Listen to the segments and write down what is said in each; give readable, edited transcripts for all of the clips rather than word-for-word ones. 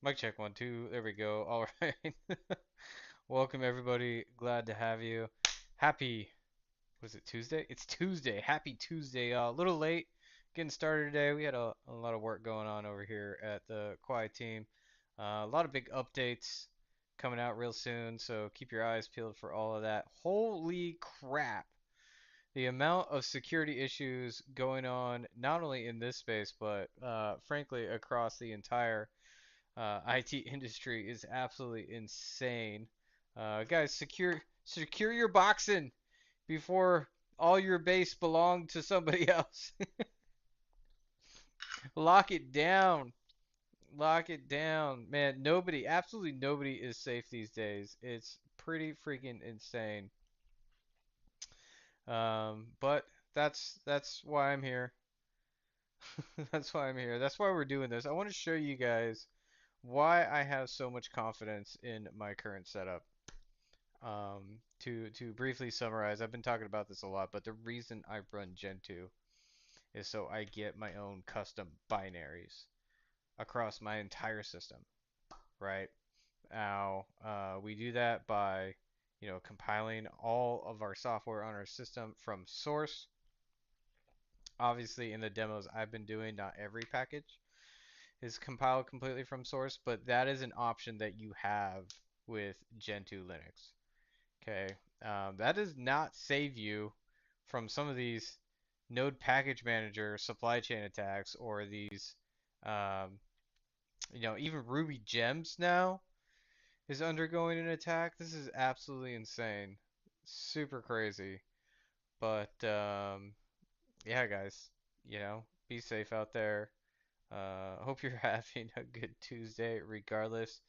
Mic check one, two. There we go. All right. Welcome everybody. Glad to have you. Happy, was it Tuesday? It's Tuesday. Happy Tuesday. A little late getting started today. We had a lot of work going on over here at the Quai team. A lot of big updates coming out real soon, so keep your eyes peeled for all of that. Holy crap. The amount of security issues going on, not only in this space, but frankly across the entire IT industry is absolutely insane. Guys, secure your boxing before all your base belong to somebody else. Lock it down. Lock it down. Man, absolutely nobody is safe these days. It's pretty freaking insane. But that's why I'm here. That's why I'm here. That's why we're doing this. I want to show you guys why I have so much confidence in my current setup. To briefly summarize, I've been talking about this a lot, but the reason I run Gentoo is so I get my own custom binaries across my entire system, right? Now, we do that by, compiling all of our software on our system from source. Obviously, in the demos I've been doing, not every package is compiled completely from source, but that is an option that you have with Gentoo Linux. Okay, that does not save you from some of these node package manager supply chain attacks or these, um, even Ruby gems now is undergoing an attack. This is absolutely insane, super crazy. But yeah, guys, be safe out there. Hope you're having a good Tuesday, regardless.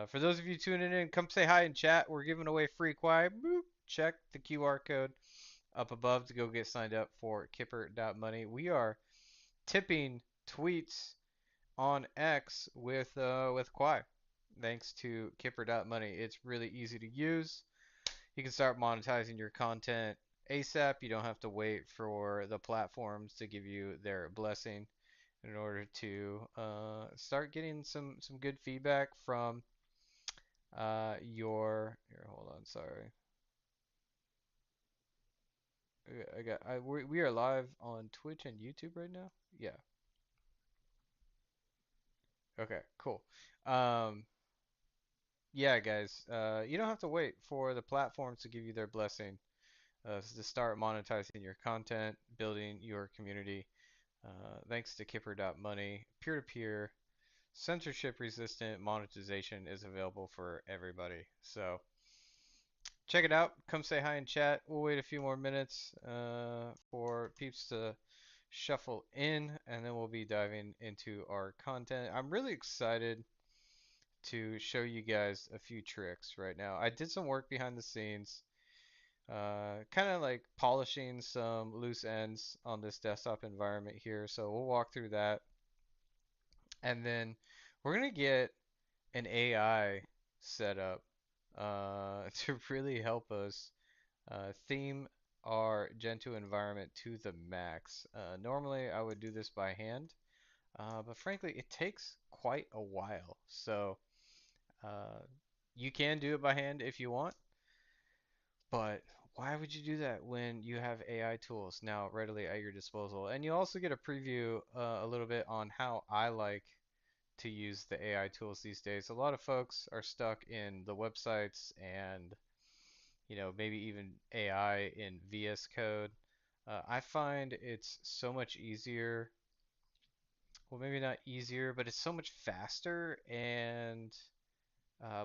For those of you tuning in, come say hi in chat. We're giving away free Quai. Boop. Check the QR code up above to go get signed up for Kipper.money. We are tipping tweets on X with Quai. Thanks to Kipper.money. It's really easy to use. You can start monetizing your content ASAP. You don't have to wait for the platforms to give you their blessing in order to start getting some good feedback from your here. Hold on, sorry. We are live on Twitch and YouTube right now. Yeah. Okay. Cool. Um, yeah, guys. You don't have to wait for the platforms to give you their blessing to start monetizing your content, building your community. Thanks to Kipper.money, peer-to-peer, censorship-resistant monetization is available for everybody. So check it out. Come say hi in chat. We'll wait a few more minutes for peeps to shuffle in, and then we'll be diving into our content. I'm really excited to show you guys a few tricks right now. I did some work behind the scenes, kind of like polishing some loose ends on this desktop environment here. So we'll walk through that, and then we're gonna get an AI set up to really help us theme our Gentoo environment to the max. Normally, I would do this by hand, but frankly, it takes quite a while. So uh, you can do it by hand if you want, but why would you do that when you have AI tools now readily at your disposal? And you also get a preview a little bit on how I like to use the AI tools these days. A lot of folks are stuck in the websites and maybe even AI in VS Code. I find it's so much easier. Well, maybe not easier, but it's so much faster and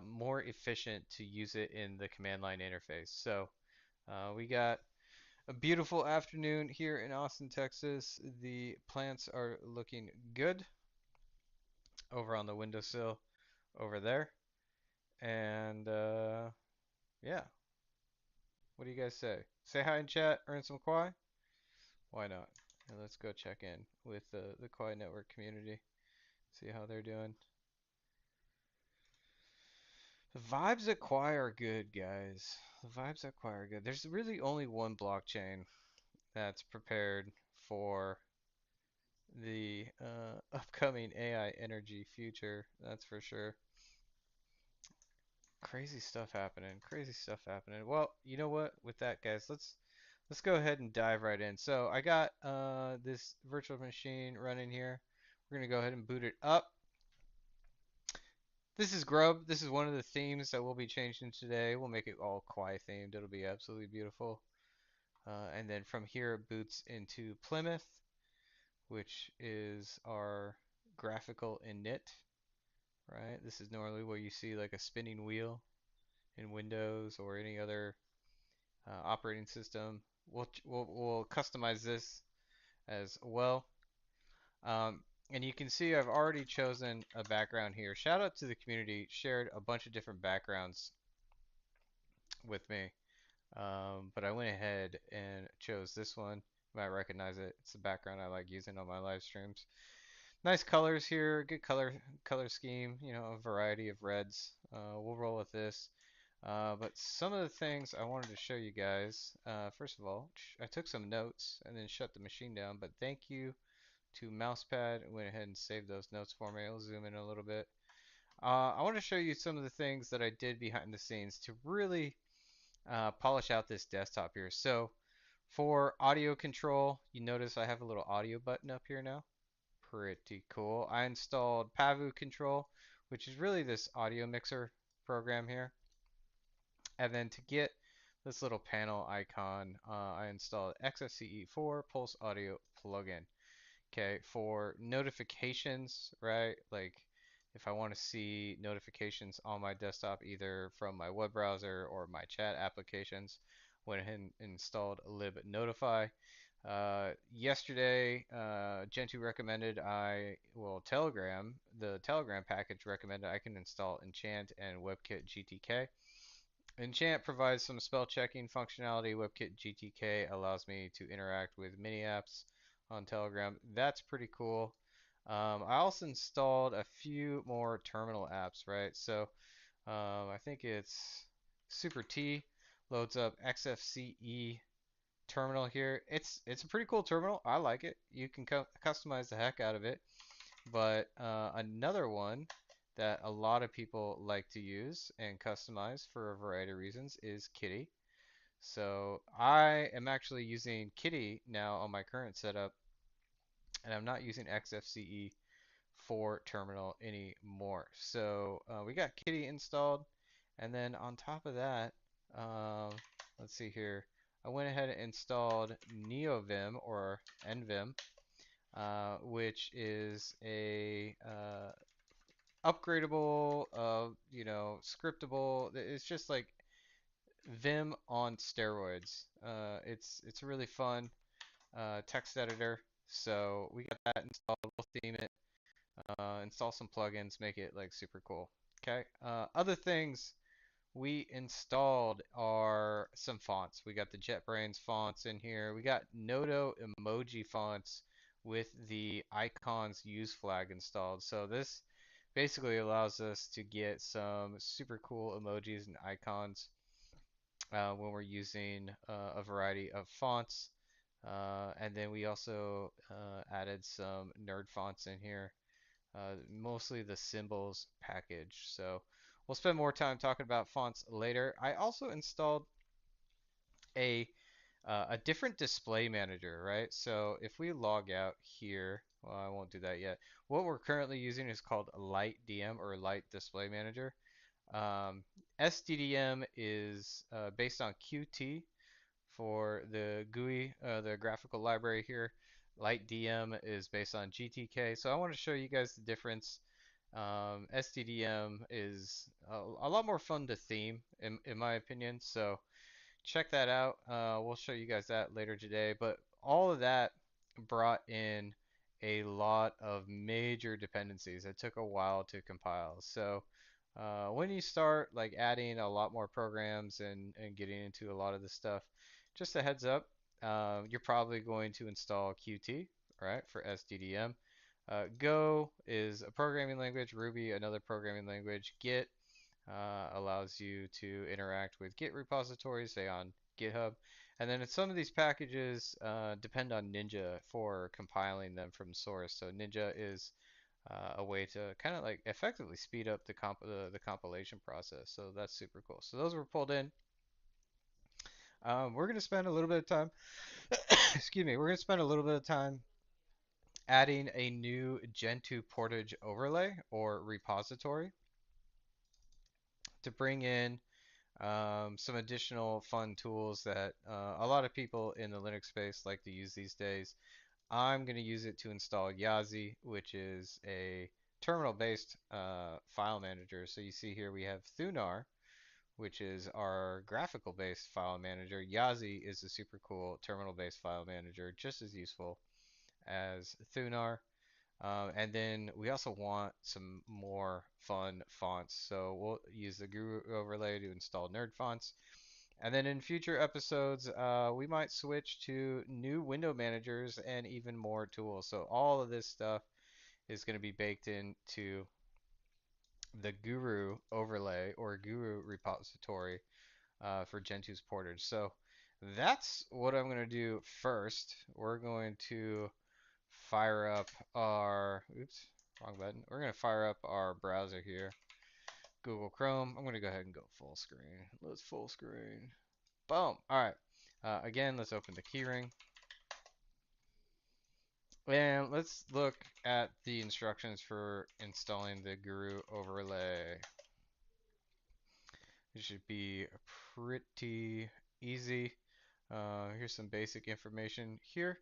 more efficient to use it in the command line interface. So we got a beautiful afternoon here in Austin, Texas. The plants are looking good over on the windowsill over there. And yeah, what do you guys say? Say hi in chat, earn some Quai? Why not? And let's go check in with the Quai Network community, see how they're doing. The vibes at Quai are good, guys. The vibes at Quai are good. There's really only one blockchain that's prepared for the upcoming AI energy future. That's for sure. Crazy stuff happening. Crazy stuff happening. Well, you know what? With that, guys, let's go ahead and dive right in. So I got this virtual machine running here. We're gonna go ahead and boot it up. This is Grub. This is one of the themes that we'll be changing today. We'll make it all Quai themed. It'll be absolutely beautiful. And then from here it boots into Plymouth, which is our graphical init, right? This is normally where you see like a spinning wheel in Windows or any other operating system. We'll customize this as well. Um, and you can see I've already chosen a background here. Shout out to the community, shared a bunch of different backgrounds with me. But I went ahead and chose this one. You might recognize it. It's the background I like using on my live streams. Nice colors here, good color scheme, you know, a variety of reds. We'll roll with this. But some of the things I wanted to show you guys, first of all, I took some notes and then shut the machine down, but thank you to Mousepad. Went ahead and saved those notes for me. I'll zoom in a little bit. I want to show you some of the things that I did behind the scenes to really polish out this desktop here. So for audio control, you notice I have a little audio button up here now. Pretty cool. I installed Pavu Control, which is really this audio mixer program here. And then to get this little panel icon, I installed XFCE4 Pulse Audio plugin. Okay, for notifications, right? Like if I want to see notifications on my desktop, either from my web browser or my chat applications, went ahead and installed libnotify. Yesterday, Gentoo recommended the Telegram package recommended I can install Enchant and WebKit GTK. Enchant provides some spell checking functionality. WebKit GTK allows me to interact with mini apps on Telegram. That's pretty cool. I also installed a few more terminal apps, right? So I think it's Super T loads up XFCE terminal here. It's a pretty cool terminal. I like it. You can customize the heck out of it. But another one that a lot of people like to use and customize for a variety of reasons is Kitty. So I am actually using Kitty now on my current setup, and I'm not using XFCE for terminal anymore. So we got Kitty installed, and then on top of that, um, let's see here. I went ahead and installed NeoVim or NVim, which is a upgradable, scriptable. It's just like Vim on steroids. It's a really fun text editor. So we got that installed. We'll theme it, install some plugins, make it like super cool. Okay. Other things we installed are some fonts. We got the JetBrains fonts in here. We got Noto emoji fonts with the icons use flag installed. So this basically allows us to get some super cool emojis and icons when we're using a variety of fonts. And then we also added some nerd fonts in here, mostly the symbols package. So we'll spend more time talking about fonts later. I also installed a a different display manager, right? So if we log out here, well, I won't do that yet. What we're currently using is called Light DM or Light Display Manager. Um, SDDM is based on Qt for the GUI, the graphical library here. Light DM is based on GTK. So I want to show you guys the difference. SDDM is a lot more fun to theme, in my opinion. So check that out. We'll show you guys that later today. But all of that brought in a lot of major dependencies. It took a while to compile. So when you start like adding a lot more programs and getting into a lot of this stuff, just a heads up, you're probably going to install Qt, right, for SDDM. Go is a programming language, Ruby another programming language, Git allows you to interact with Git repositories, say on GitHub. And then some of these packages depend on Ninja for compiling them from source. So Ninja is a way to kind of like effectively speed up the compilation process. So that's super cool. So those were pulled in. We're going to spend a little bit of time, excuse me, we're going to spend a little bit of time adding a new Gentoo portage overlay or repository to bring in some additional fun tools that a lot of people in the Linux space like to use these days. I'm going to use it to install Yazi, which is a terminal-based file manager. So you see here we have Thunar, which is our graphical-based file manager. Yazi is a super cool terminal-based file manager, just as useful as Thunar. And then we also want some more fun fonts. So we'll use the Guru overlay to install nerd fonts. And then in future episodes, we might switch to new window managers and even more tools. So all of this stuff is going to be baked into the Guru overlay or Guru repository for Gentoo's portage. So that's what I'm going to do first. We're going to fire up our, oops, wrong button. We're going to fire up our browser here, Google Chrome. I'm going to go ahead and go full screen. Let's full screen. Boom. All right. Again, let's open the keyring. And let's look at the instructions for installing the Guru overlay. It should be pretty easy. Here's some basic information here.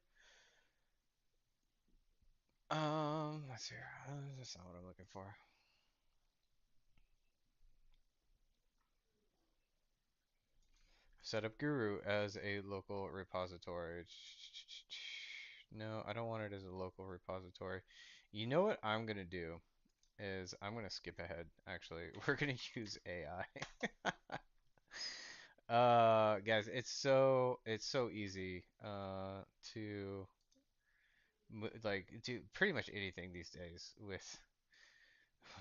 Let's see. That's not what I'm looking for. Set up Guru as a local repository. No, I don't want it as a local repository. You know what I'm gonna do is I'm gonna skip ahead. Actually, we're gonna use AI. Guys, it's so easy to like do pretty much anything these days with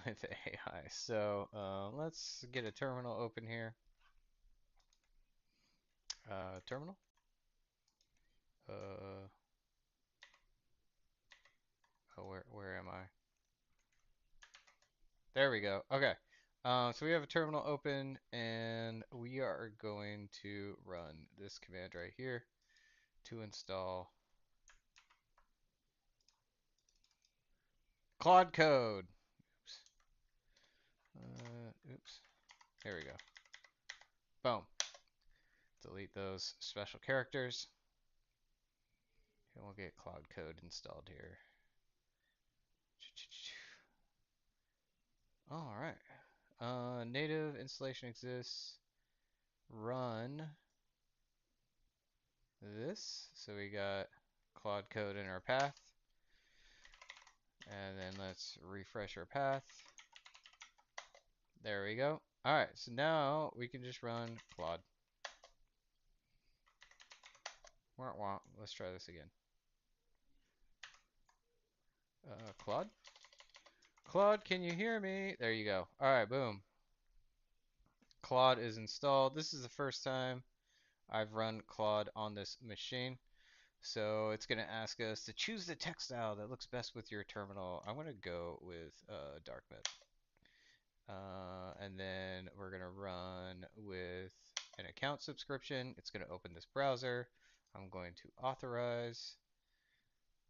with AI. So let's get a terminal open here. Terminal. Uh, oh, where am I? There we go. Okay. So we have a terminal open, and we are going to run this command right here to install Claude code. Oops. Oops. There we go. Boom. Delete those special characters, and we'll get Claude code installed here. All right. Native installation exists. Run this. So we got Claude code in our path. And then let's refresh our path. There we go. All right, so now we can just run Claude. Wah, wah. Let's try this again. Claude? Claude, can you hear me? There you go. All right, boom. Claude is installed. This is the first time I've run Claude on this machine. So it's going to ask us to choose the text style that looks best with your terminal. I'm going to go with dark mode. And then we're going to run with an account subscription. It's going to open this browser. I'm going to authorize.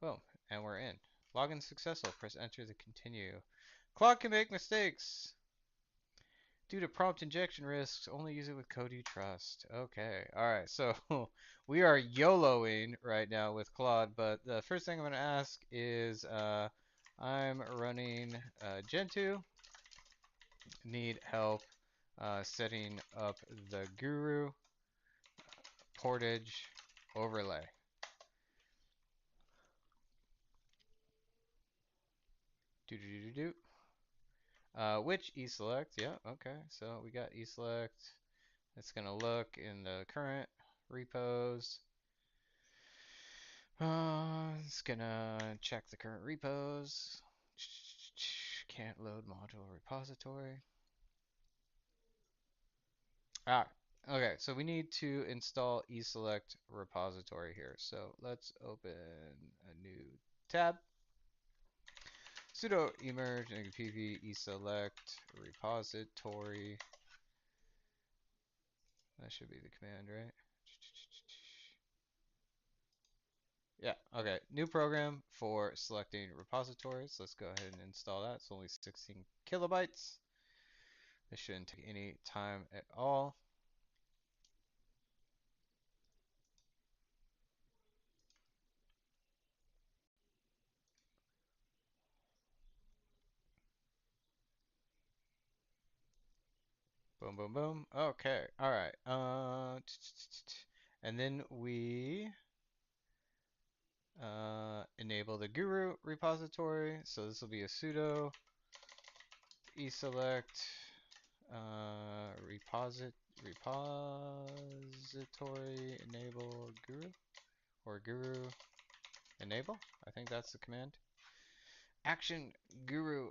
Boom. And we're in. Login successful. Press enter to continue. Claude can make mistakes. Due to prompt injection risks, only use it with code you trust. Okay. All right. So we are YOLOing right now with Claude, but the first thing I'm going to ask is I'm running Gentoo. Need help setting up the Guru portage overlay. Do do do do. Which eSelect? Yeah, okay. So we got eSelect. It's gonna look in the current repos. It's gonna check the current repos. Can't load module repository. Ah, Okay, so we need to install eSelect repository here. So let's open a new tab. Sudo emerge pv eSelect repository. That should be the command, right? Yeah, okay. New program for selecting repositories. Let's go ahead and install that. It's only 16 kilobytes. This shouldn't take any time at all. Boom, boom, boom. Okay, all right. And then we enable the Guru repository. So this will be a sudo eSelect repository enable Guru or Guru enable. I think that's the command. Action Guru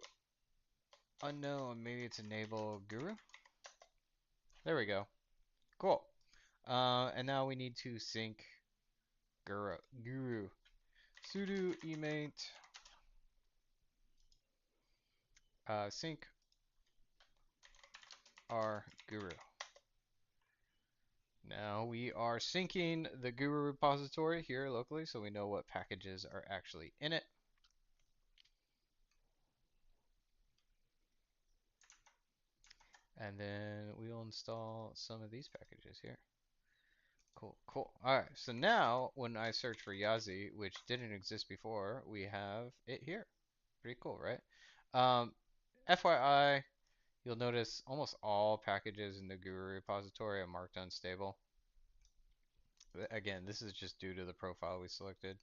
unknown. Maybe it's enable Guru. There we go. Cool. And now we need to sync Guru. Sudo emate sync our Guru. Now we are syncing the Guru repository here locally so we know what packages are actually in it. And then we'll install some of these packages here. Cool, cool. All right, so now when I search for Yazi, which didn't exist before, we have it here. Pretty cool, right? FYI, you'll notice almost all packages in the Guru repository are marked unstable. Again, this is just due to the profile we selected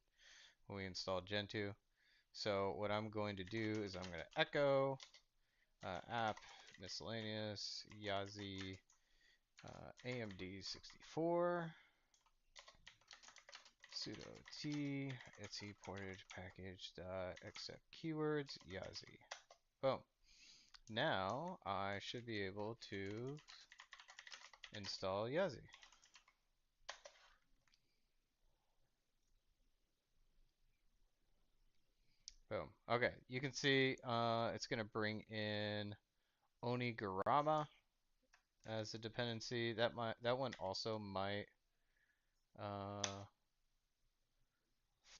when we installed Gentoo. So what I'm going to do is I'm going to echo app miscellaneous Yazi AMD64 sudo t etc portage package accept keywords Yazi. Boom. Now I should be able to install Yazi. Boom. Okay, you can see it's going to bring in Onigarama as a dependency. That one also might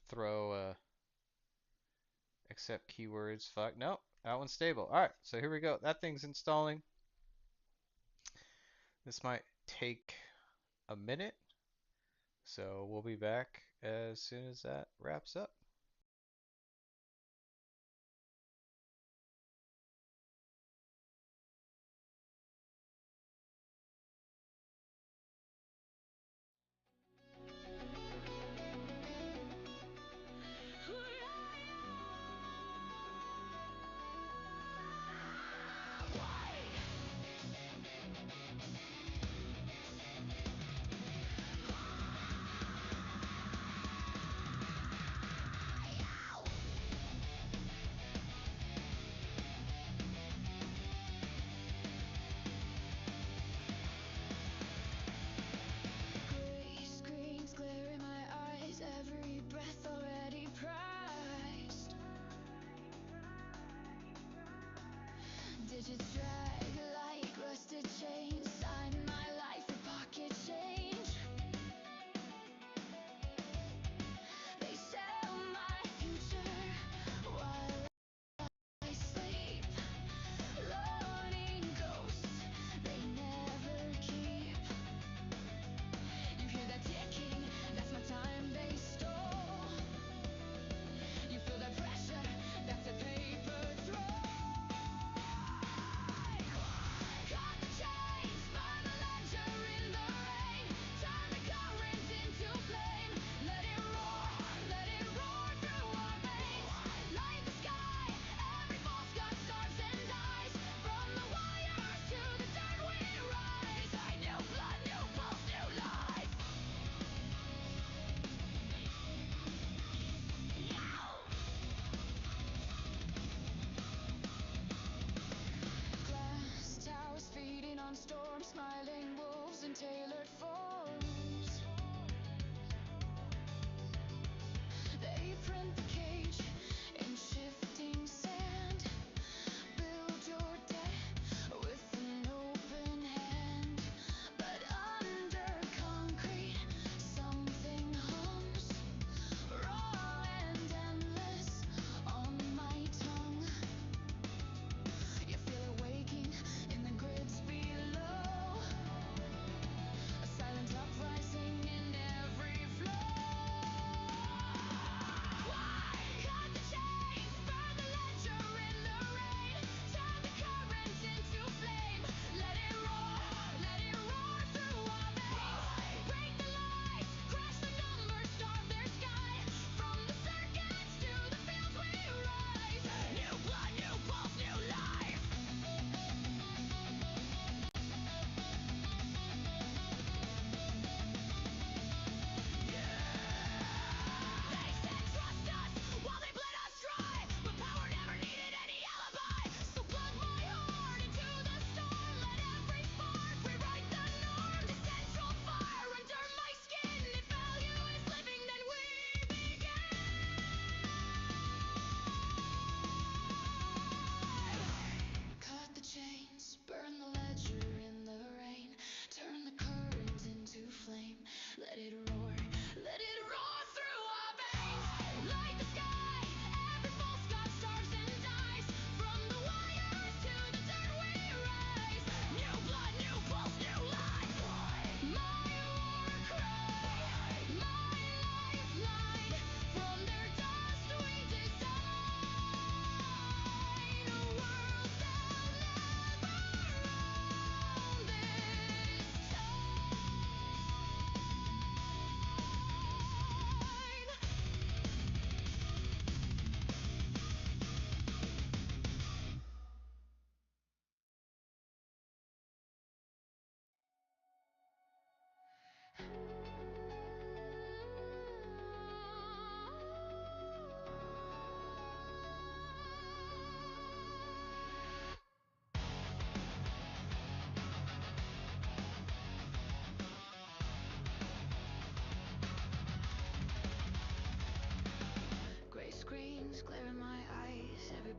throw accept keywords. Fuck no, that one's stable. All right, so here we go. That thing's installing. This might take a minute, so we'll be back as soon as that wraps up. Gray screens glare in my eyes, every breath already prized. Digits drag like rusted chains, sign my life for pocket change. They sell my future while I sleep. Loading ghosts they never keep. You hear that ticking, that's my time they stole. You feel that pressure, that's a paper troll. Cut the chains,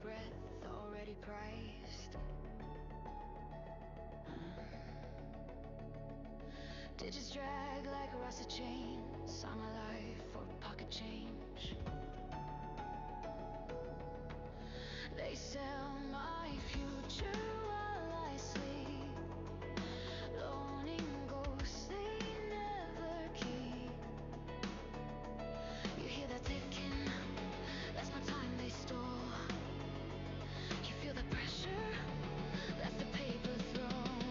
breath already priced. Digits drag like rusted chains on my life for pocket change. They sell my future while I sleep, loaning ghosts they never keep. You hear that ticking, that's my time they stole. You feel the pressure, that's the paper throne.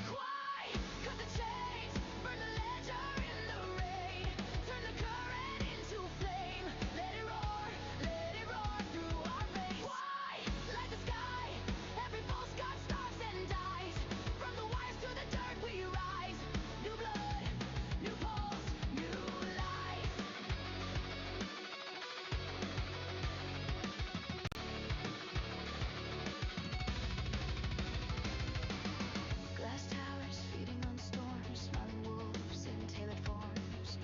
Quai, cut the chains, burn the ledger in the rain, turn the current into flame, let it roar through our veins. Quai, light the sky, every postcard starts and dies, from the wires to the dirt we rise, new blood, new pulse, new life. Glass towers feeding on storms, smiling wolves in tailored forms.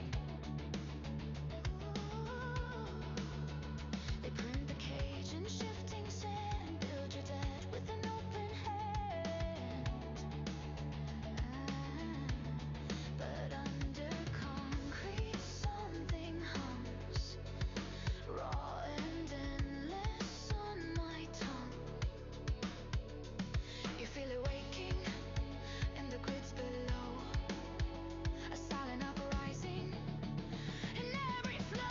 They print the cage in shifting sand, build your dead with an open hand. But under concrete something hums, raw and endless on my tongue. You feel it waking in the grids below, a silent uprising in every flow.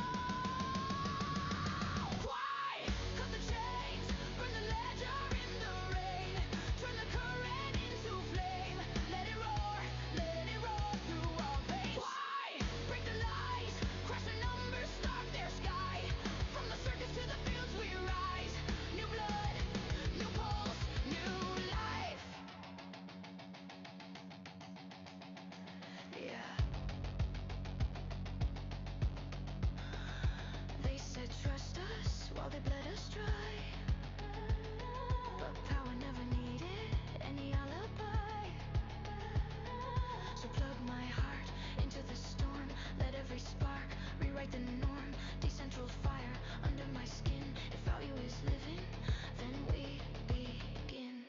Why cut the chains, burn the ledger in the rain, turn the current into flame, let it roar through our veins. Why break the lies, crash the numbers, starve their sky, from the circus to the fields we rise, new blood, new pulse, new life. Yeah. They said trust us while they bled us dry, but power never needed any alibi. So plug my heart into the storm, let every spark rewrite the norm. Decentral fire under my skin, if value is living, then we begin.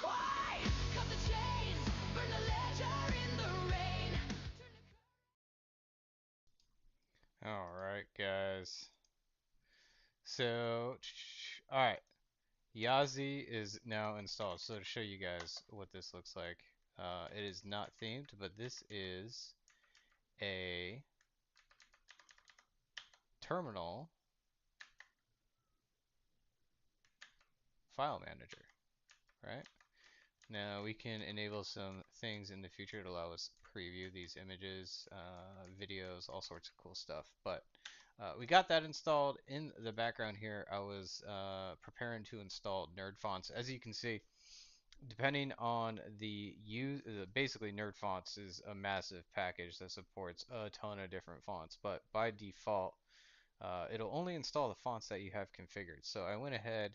Quai, cut the chains, burn the ledger in the rain. All right, guys. So, all right. Yazi is now installed. So to show you guys what this looks like, it is not themed, but this is a terminal file manager, right? Now we can enable some things in the future to allow us to preview these images, videos, all sorts of cool stuff. But we got that installed. In the background here, I was preparing to install Nerd Fonts. As you can see, depending on the use, basically Nerd Fonts is a massive package that supports a ton of different fonts. But by default, it'll only install the fonts that you have configured. So I went ahead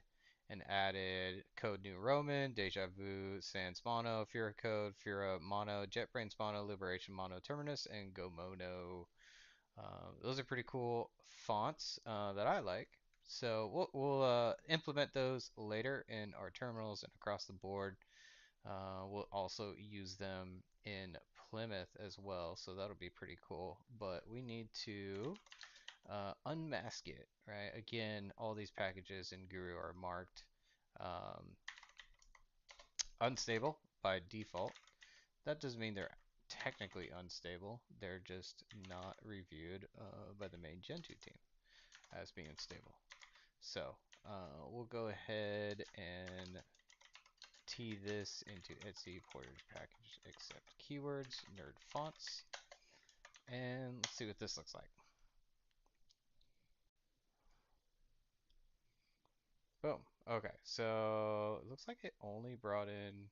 and added Code New Roman, Deja Vu, Sans Mono, Fura Code, Fura Mono, JetBrains Mono, Liberation Mono Terminus, and Go Mono. Those are pretty cool fonts that I like. So we'll implement those later in our terminals and across the board. We'll also use them in Plymouth as well, so that'll be pretty cool. But we need to unmask it, right? Again, all these packages in Guru are marked um, unstable by default. That doesn't mean they're technically unstable. They're just not reviewed by the main Gentoo team as being stable. So we'll go ahead and tee this into Etsy portage package accept keywords, nerd fonts, and let's see what this looks like. Boom. Okay, so it looks like it only brought in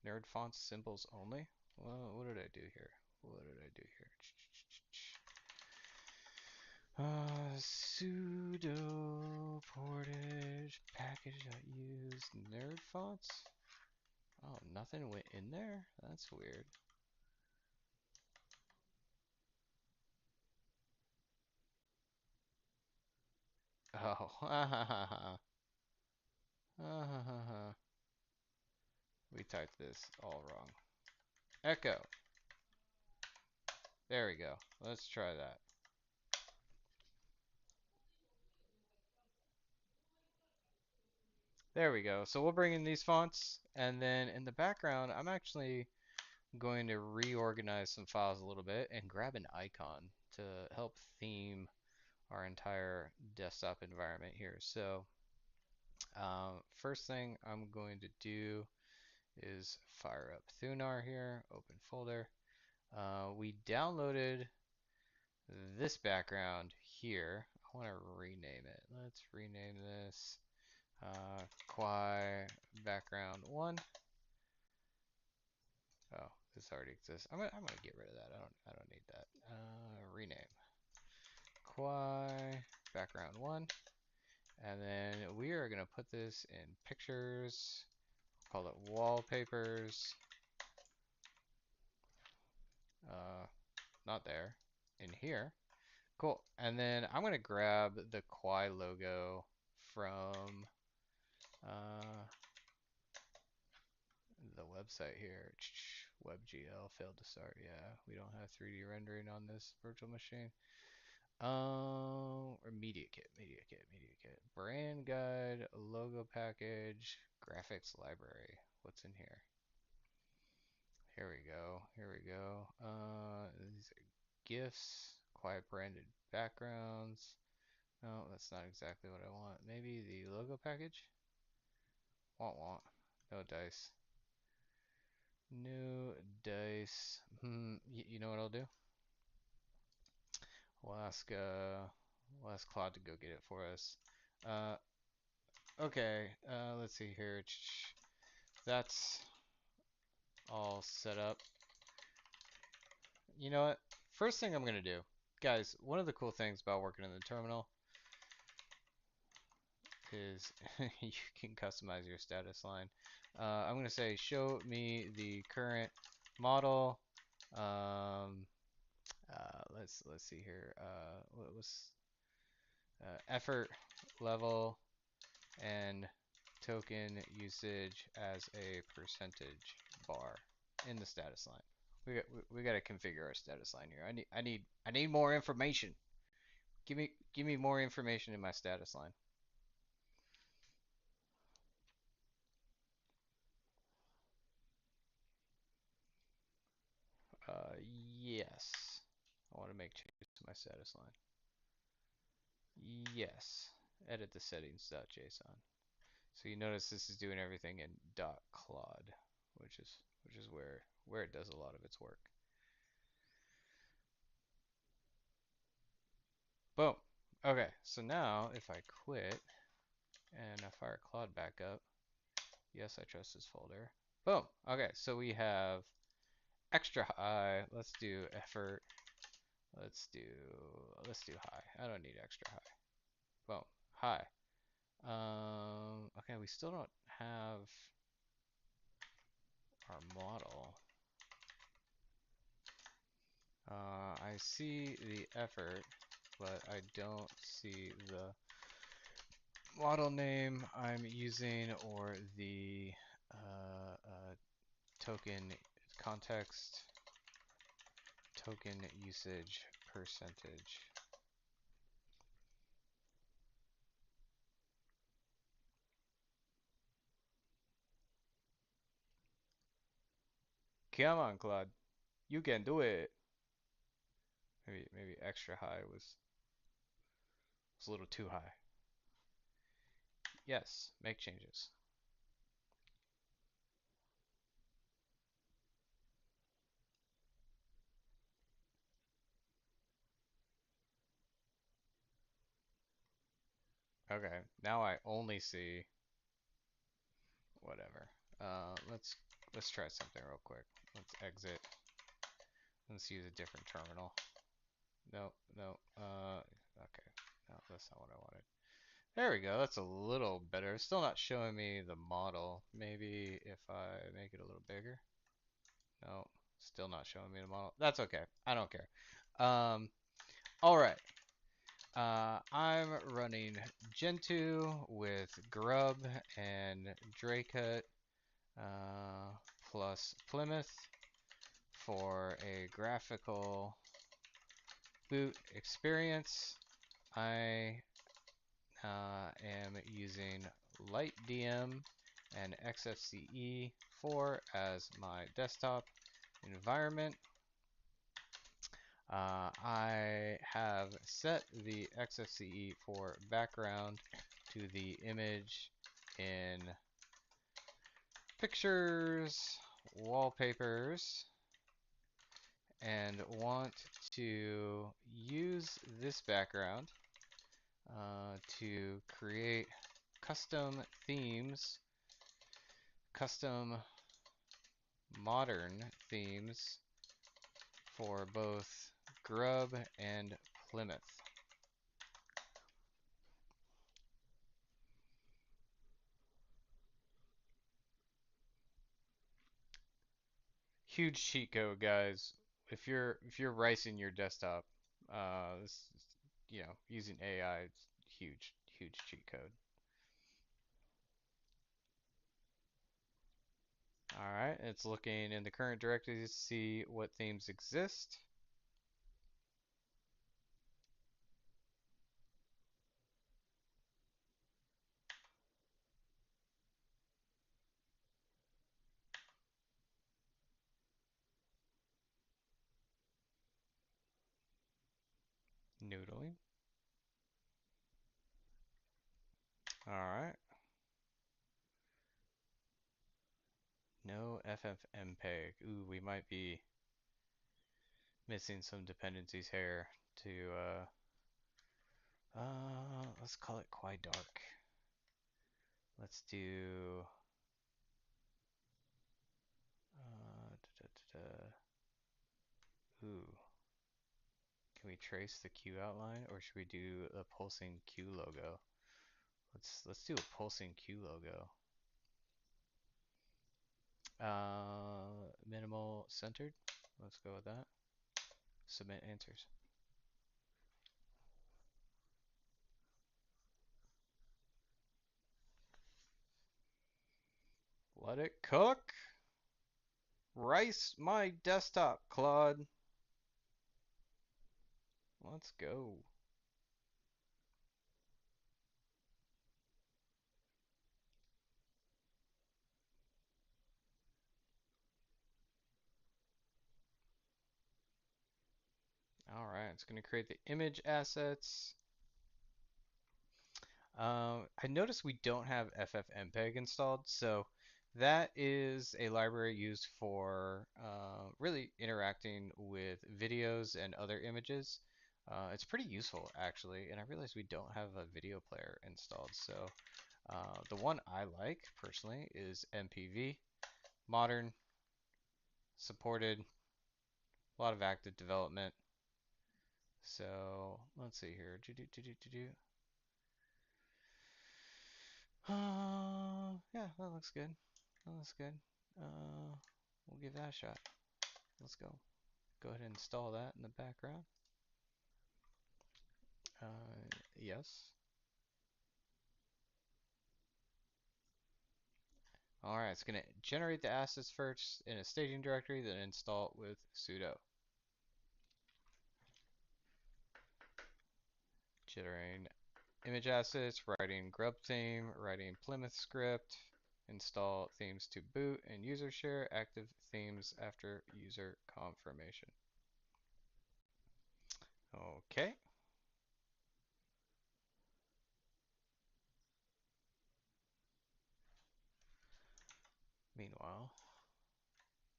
nerd fonts symbols only. Well, what did I do here? Sudo portage package.use nerd fonts. Oh, nothing went in there? That's weird. Oh, ha ha ha ha. Ha ha ha ha. We typed this all wrong. Echo. There we go. Let's try that. There we go. So we'll bring in these fonts, and then in the background, I'm actually going to reorganize some files a little bit and grab an icon to help theme our entire desktop environment here. So first thing I'm going to do is fire up Thunar here, open folder. We downloaded this background here. I want to rename it. Let's rename this Quai background 1. Oh, this already exists. I'm gonna get rid of that. I don't need that. Rename Quai background 1. And then we are gonna put this in pictures. Call it wallpapers. Uh, Not there. In here. Cool. And then I'm gonna grab the Quai logo from uh, the website here. WebGL failed to start. Yeah, we don't have 3D rendering on this virtual machine. Or media kit. Brand guide, logo package, graphics library. What's in here? Here we go. Here we go. These are GIFs, quiet branded backgrounds. No, that's not exactly what I want. Maybe the logo package? Want. No dice. No dice. You know what I'll do? We'll ask Claude to go get it for us. Uh, okay. Let's see here. That's all set up. You know what? First thing I'm gonna do, guys. One of the cool things about working in the terminal is you can customize your status line. I'm gonna say show me the current model. Um, let's see here. What was effort level and token usage as a percentage bar in the status line. We got to configure our status line here. I need more information. Give me more information in my status line. Uh, yes. I want to make changes to my status line. Yes. Edit the settings.json. So you notice this is doing everything in .claude, which is where it does a lot of its work. Boom. Okay, so now if I quit and I fire Claude back up, yes, I trust this folder. Boom. Okay, so we have extra high. Let's do effort. Let's do let's do high. I don't need extra high. Boom. High. Okay, we still don't have our model. I see the effort, but I don't see the model name I'm using or the token context token usage percentage. Come on, Claude. You can do it. Maybe extra high was a little too high. Yes, make changes. Okay, now I only see whatever. Let's try something real quick. Let's exit. Let's use a different terminal. No, no. Okay. No, that's not what I wanted. There we go. That's a little better. It's still not showing me the model. Maybe if I make it a little bigger. No, still not showing me the model. That's okay. I don't care. Um, all right. I'm running Gentoo with Grub and Dracut plus Plymouth for a graphical boot experience. I am using Light DM and XFCE4 as my desktop environment. I have set the XFCE4 background to the image in pictures, wallpapers, and want to use this background to create custom themes, custom modern themes for both Grub and Plymouth. Huge cheat code, guys. If you're ricing your desktop, this using AI, it's huge cheat code. All right, it's looking in the current directory to see what themes exist. Noodling. All right. No FFmpeg. Ooh, we might be missing some dependencies here to let's call it Quai dark. Let's do da, da, da, da. Ooh, can we trace the Q outline or should we do a pulsing Q logo? Let's do a pulsing Q logo. Minimal centered. Let's go with that. Submit answers. Let it cook. Rice my desktop, Claude. Let's go. All right, it's going to create the image assets. I noticed we don't have FFmpeg installed, so that is a library used for really interacting with videos and other images. It's pretty useful actually, and I realized we don't have a video player installed. So the one I like personally is MPV, modern, supported, a lot of active development. So let's see here. Yeah, that looks good. That looks good. Uh, we'll give that a shot. Let's go. Go ahead and install that in the background. Yes. All right, it's gonna generate the assets first in a staging directory, then install it with sudo. Generating image assets, writing grub theme, writing Plymouth script, install themes to boot and user share, active themes after user confirmation. Okay. Meanwhile,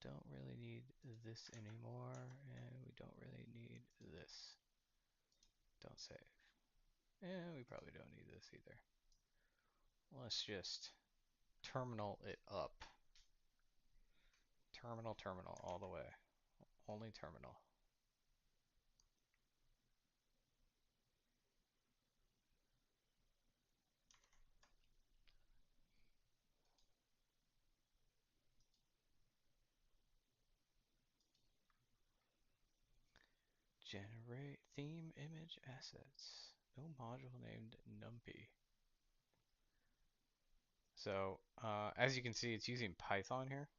don't really need this anymore, and we don't really need this. Don't save. And we probably don't need this either. Let's just terminal it up. Terminal all the way. Only terminal. Generate theme image assets. No module named numpy. So as you can see, it's using Python here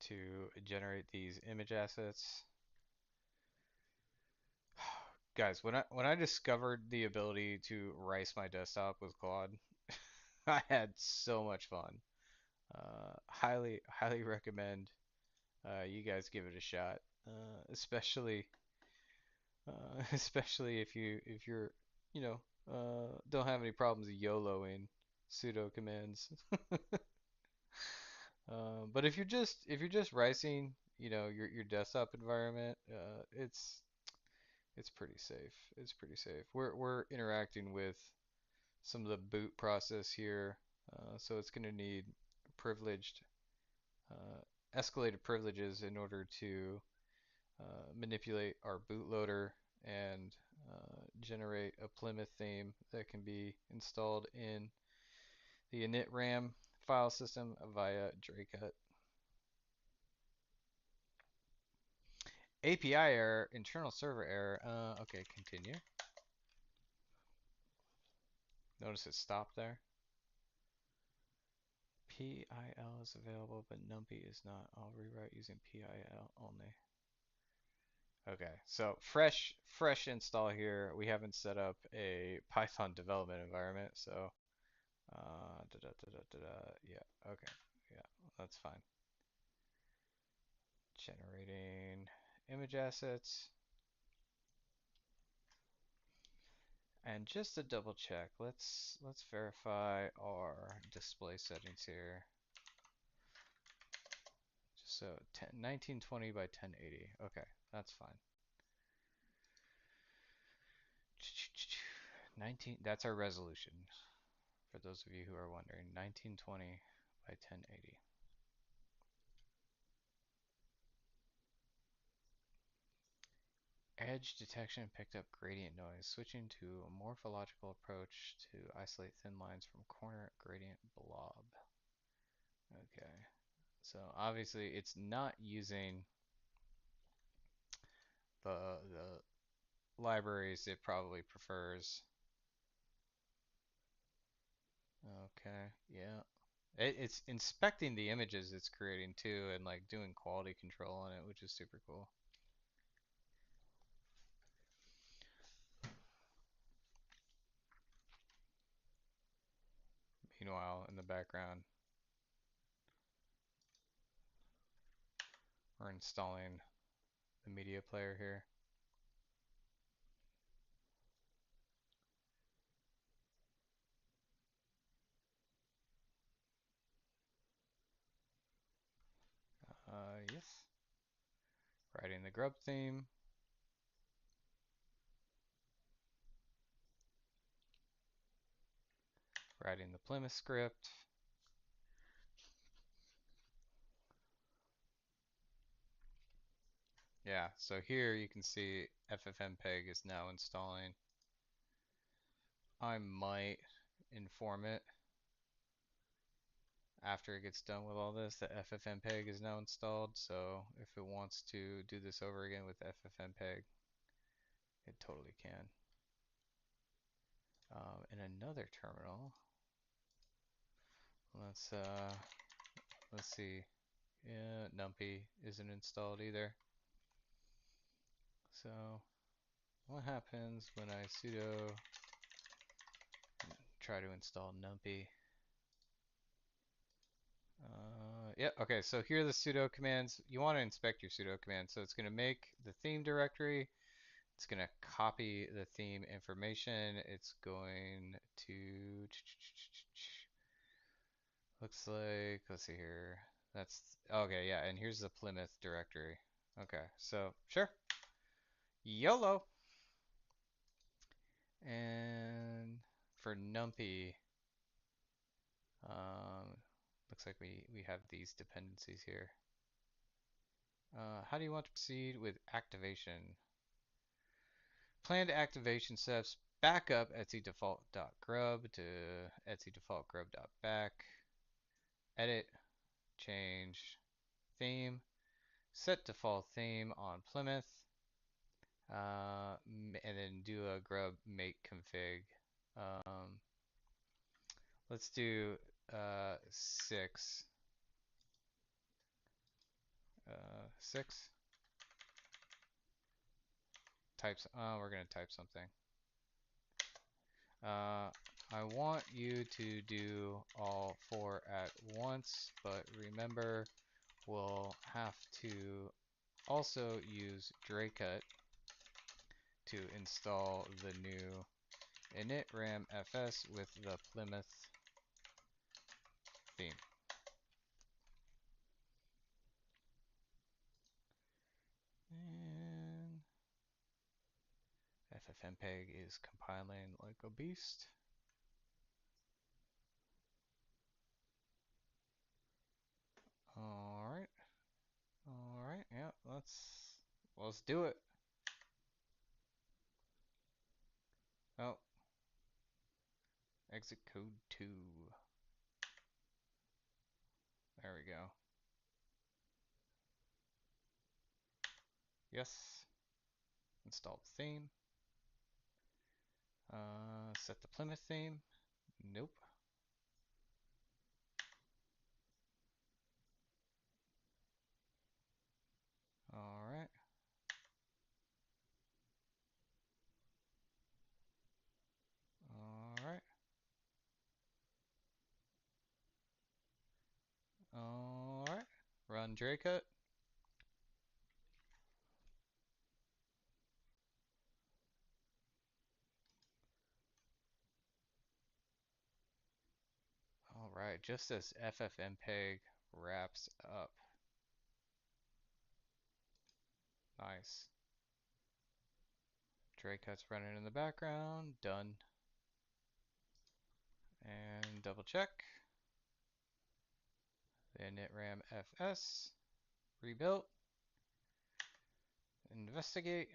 to generate these image assets. Guys, when I discovered the ability to rice my desktop with Claude, I had so much fun. Highly recommend you guys give it a shot, especially especially if you're don't have any problems YOLOing sudo commands. But if you're just ricing, your desktop environment, it's pretty safe. It's pretty safe. We're interacting with some of the boot process here, so it's going to need privileged, uh, escalated privileges in order to manipulate our bootloader and generate a Plymouth theme that can be installed in the init RAM file system via Dracut. API error, internal server error. Okay, continue. Notice it stopped there. PIL is available, but numpy is not. I'll rewrite using PIL only. Okay, so fresh install here. We haven't set up a Python development environment, so yeah, okay, yeah, that's fine. Generating image assets. And just to double check, let's verify our display settings here. Just so 1920 by 1080. Okay, that's fine. 19, that's our resolution. For those of you who are wondering, 1920 by 1080. Edge detection picked up gradient noise, switching to a morphological approach to isolate thin lines from corner gradient blob. Okay, so obviously it's not using the libraries it probably prefers. Okay, yeah. It's inspecting the images it's creating too and like doing quality control on it, which is super cool. Meanwhile, in the background, we're installing the media player here. Yes. Writing the grub theme. Writing the Plymouth script. Yeah, so here you can see FFmpeg is now installing. I might inform it after it gets done with all this that FFmpeg is now installed, so if it wants to do this over again with FFmpeg, it totally can. In another terminal, let's let's see. Yeah, numpy isn't installed either. So what happens when I sudo try to install numpy? Yeah, okay, so here are the sudo commands. You want to inspect your sudo commands. So it's going to make the theme directory. It's going to copy the theme information. It's going to, looks like, let's see here. That's, okay, yeah, and here's the Plymouth directory. Okay, so sure. YOLO. And for numpy, um, looks like we have these dependencies here. How do you want to proceed with activation? Planned activation steps: backup etc default.grub to etc default grub.back, edit, change theme, Set default theme on Plymouth, and then do a grub make config. Um, let's do 6. 6 types. We're gonna type something. I want you to do all 4 at once, but remember we'll have to also use Draycut to install the new init ram fs with the Plymouth theme. And ffmpeg is compiling like a beast. All right, yeah, let's do it. Oh, exit code 2. There we go. Yes, install the theme. Set the Plymouth theme. Nope. All right. All right. All right. Run Draycut. All right. Just as ffmpeg wraps up. Nice. Draycut's running in the background. Done. And double check. Init ram fs. Rebuilt. Investigate.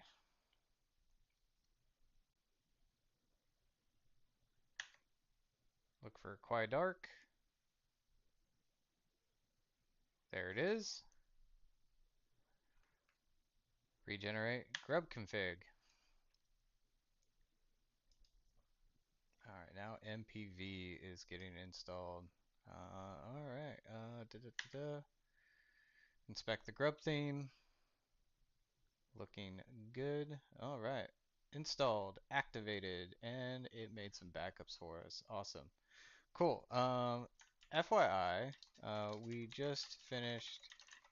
Look for Quai dark. There it is. Regenerate grub config. All right, now MPV is getting installed. All right. Inspect the grub theme. Looking good. All right. Installed, activated, and it made some backups for us. Awesome. Cool. FYI, we just finished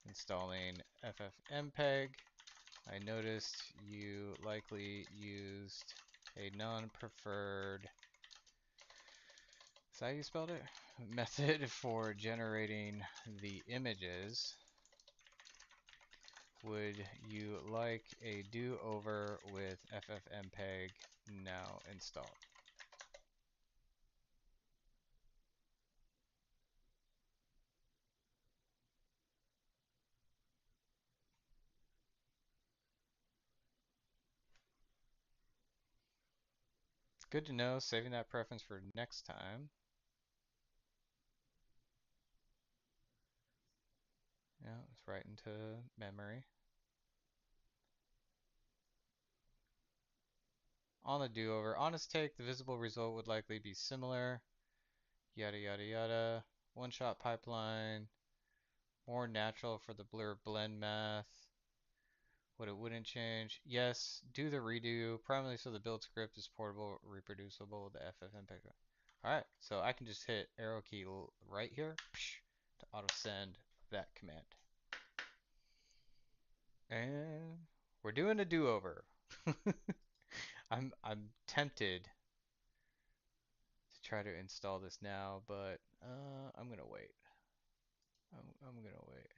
installing FFmpeg. I noticed you likely used a non-preferred, is that how you spelled it? Method for generating the images. Would you like a do-over with FFmpeg now installed? It's good to know, saving that preference for next time. Yeah, it's right into memory. On the do-over, honest take, the visible result would likely be similar. Yada yada yada. One-shot pipeline. More natural for the blur blend math. What it wouldn't change. Yes, do the redo, primarily so the build script is portable, reproducible with the FFmpeg. Alright, so I can just hit arrow key right here to auto send that command. And we're doing a do-over. I'm tempted to try to install this now, but I'm gonna wait. I'm gonna wait.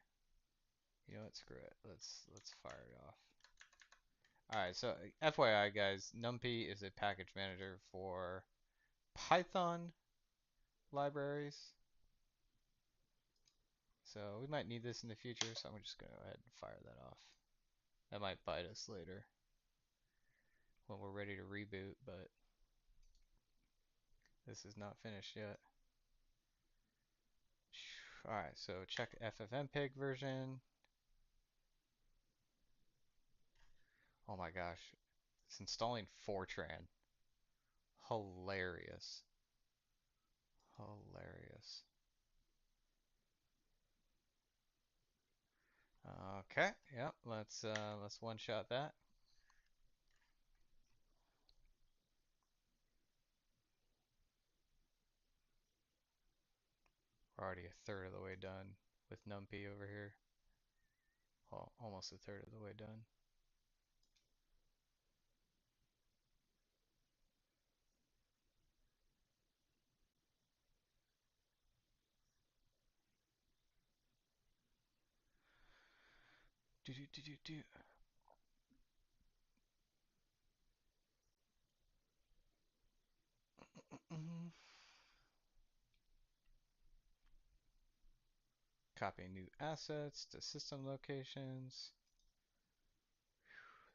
You know what? Screw it. Let's fire it off. All right. So FYI, guys, NumPy is a package manager for Python libraries. So we might need this in the future. So I'm just gonna go ahead and fire that off. That might bite us later when we're ready to reboot, but this is not finished yet. All right. So check FFmpeg version. Oh my gosh. It's installing Fortran. Hilarious. Hilarious. Okay, yep, let's one shot that. We're already a third of the way done with NumPy over here. Well, almost a third of the way done. Do do do do do. Mm. Copying new assets to system locations.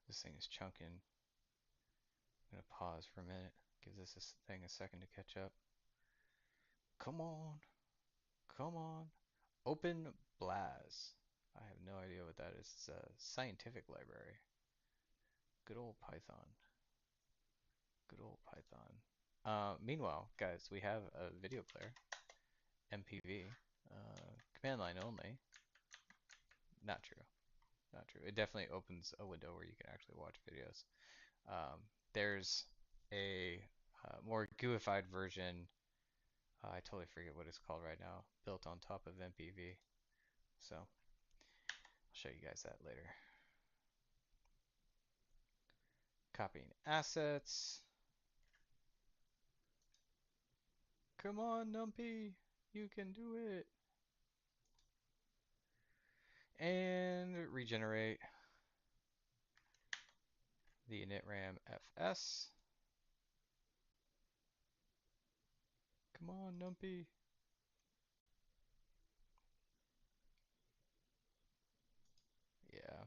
This thing is chunking. I'm gonna pause for a minute. Give this thing a second to catch up. Come on, come on. Open Blaz. I have no idea what that is. It's a scientific library. Good old Python. Good old Python. Meanwhile, guys, we have a video player, MPV, command line only. Not true. Not true. It definitely opens a window where you can actually watch videos. There's a more GUIfied version. I totally forget what it's called right now. Built on top of MPV. So I'll show you guys that later. Copying assets. Come on, Numpy. You can do it. And regenerate the initram fs. Come on, Numpy. Yeah,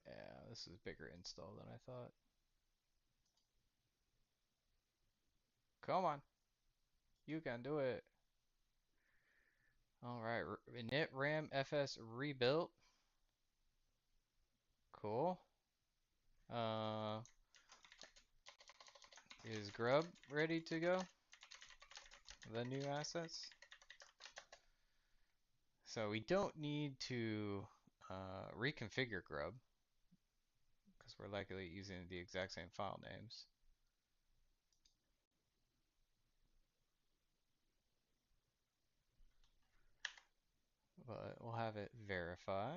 yeah, this is bigger install than I thought. Come on, you can do it. All right, initram fs rebuilt. Cool. Uh, is Grub ready to go? The new assets. So we don't need to reconfigure Grub because we're likely using the exact same file names. But we'll have it verify.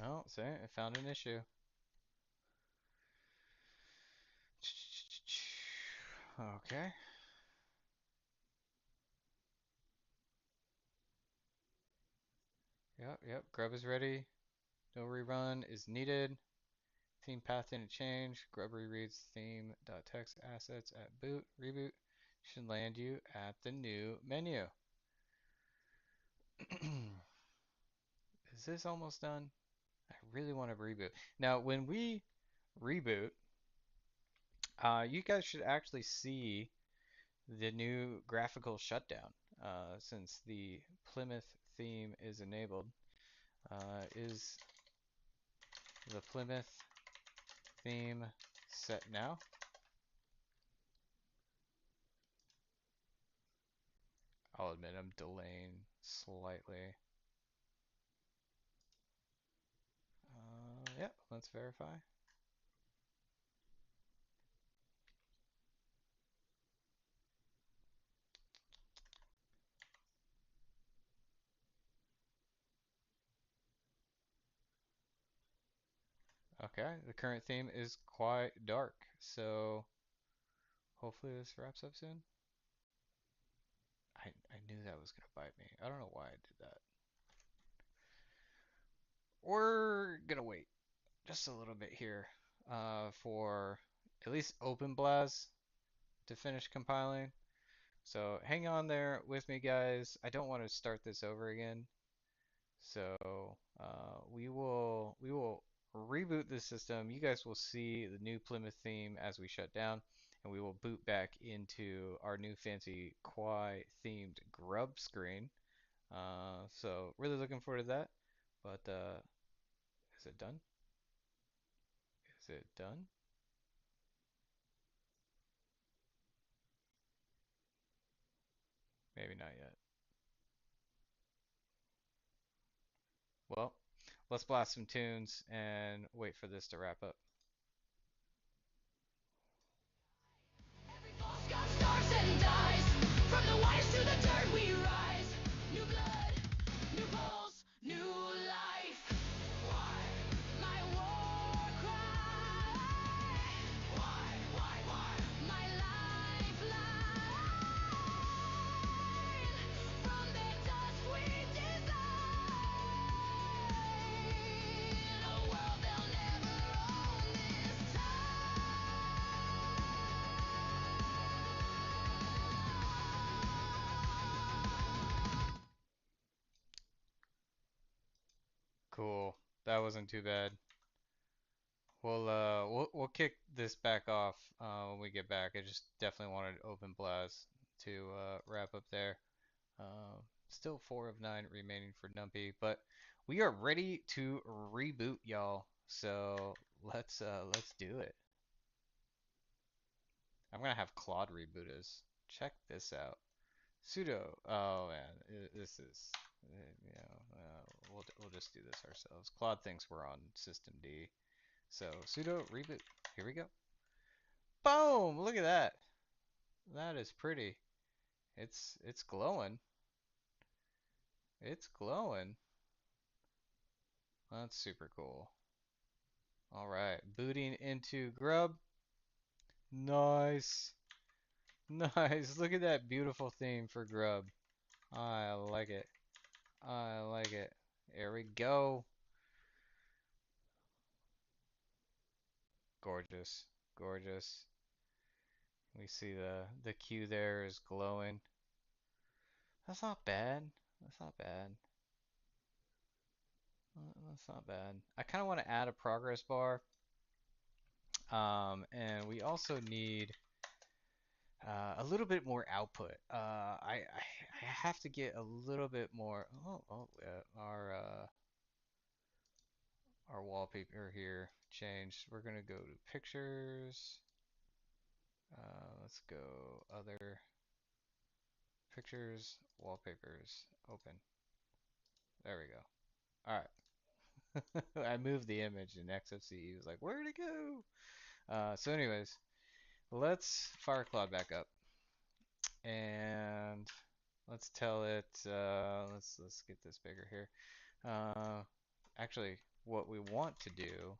Oh, see, I found an issue. Okay. Yep. Grub is ready. No rerun is needed. Theme path didn't change. Grub rereads theme.txt assets at boot. Reboot should land you at the new menu. Is this almost done? I really want to reboot. Now, when we reboot, you guys should actually see the new graphical shutdown since the Plymouth theme is enabled. Is the Plymouth theme set now? I'll admit I'm delaying slightly. Yep, let's verify. Okay, the current theme is quite dark, so hopefully this wraps up soon. I knew that was gonna bite me. I don't know why I did that. We're gonna wait just a little bit here for at least OpenBlaz to finish compiling. So hang on there with me, guys. I don't want to start this over again. So we will reboot the system. You guys will see the new Plymouth theme as we shut down. and we will boot back into our new fancy Quai themed grub screen. So really looking forward to that. But is it done? Is it done? Maybe not yet. Well, let's blast some tunes and wait for this to wrap up. Every false god starves and dies. From the wires to the dirt we rise. New blood, new pulse, new life. Why? My war cry. Why? My lifeline. From the dust we design. A world they'll never own this Cool. That wasn't too bad. We'll kick this back off when we get back. I just definitely wanted open blast to wrap up there. Still 4 of 9 remaining for Numpy, but we are ready to reboot, y'all. So let's do it. I'm gonna have Claude reboot us. Check this out. Sudo. Oh man, this is we'll just do this ourselves. Claude thinks we're on system D. So sudo reboot. Here we go. Boom! Look at that. That is pretty. It's glowing. It's glowing. That's super cool. All right, booting into Grub. Nice. Nice. Look at that beautiful theme for Grub. I like it. I like it. There we go. Gorgeous. Gorgeous. We see the queue there is glowing. That's not bad. That's not bad. That's not bad. I kind of want to add a progress bar. And we also need a little bit more output. I have to get a little bit more. Our wallpaper here changed. We're gonna go to pictures. Let's go other pictures, wallpapers, open. There we go. All right. I moved the image and XFCE was like, where'd it go? So anyways, let's fire Cloud back up and let's tell it. Let's get this bigger here. Uh, Actually, what we want to do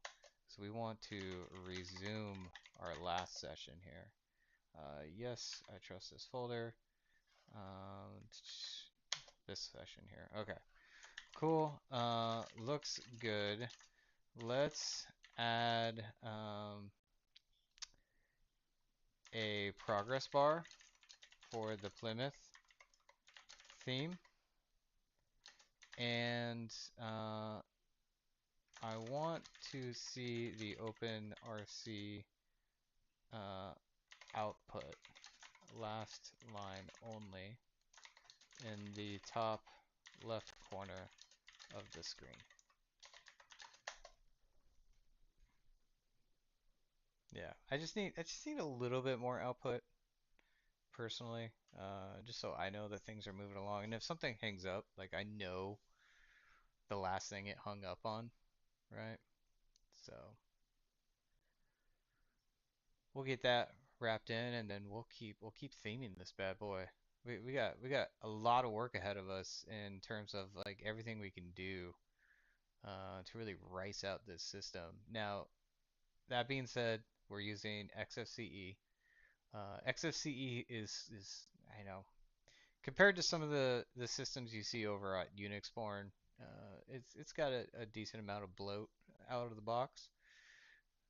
is we want to resume our last session here. Yes, I trust this folder. Um, this session here. Okay, cool. Looks good. Let's add a progress bar for the Plymouth theme, and I want to see the OpenRC uh, output last line only in the top left corner of the screen. Yeah, I just need a little bit more output personally, just so I know that things are moving along. And if something hangs up, like I know the last thing it hung up on, right? So we'll get that wrapped in, and then we'll keep theming this bad boy. We got a lot of work ahead of us in terms of like everything we can do to really rice out this system. Now, that being said, we're using XFCE. XFCE is I know compared to some of the systems you see over at Unix born, it's got a decent amount of bloat out of the box.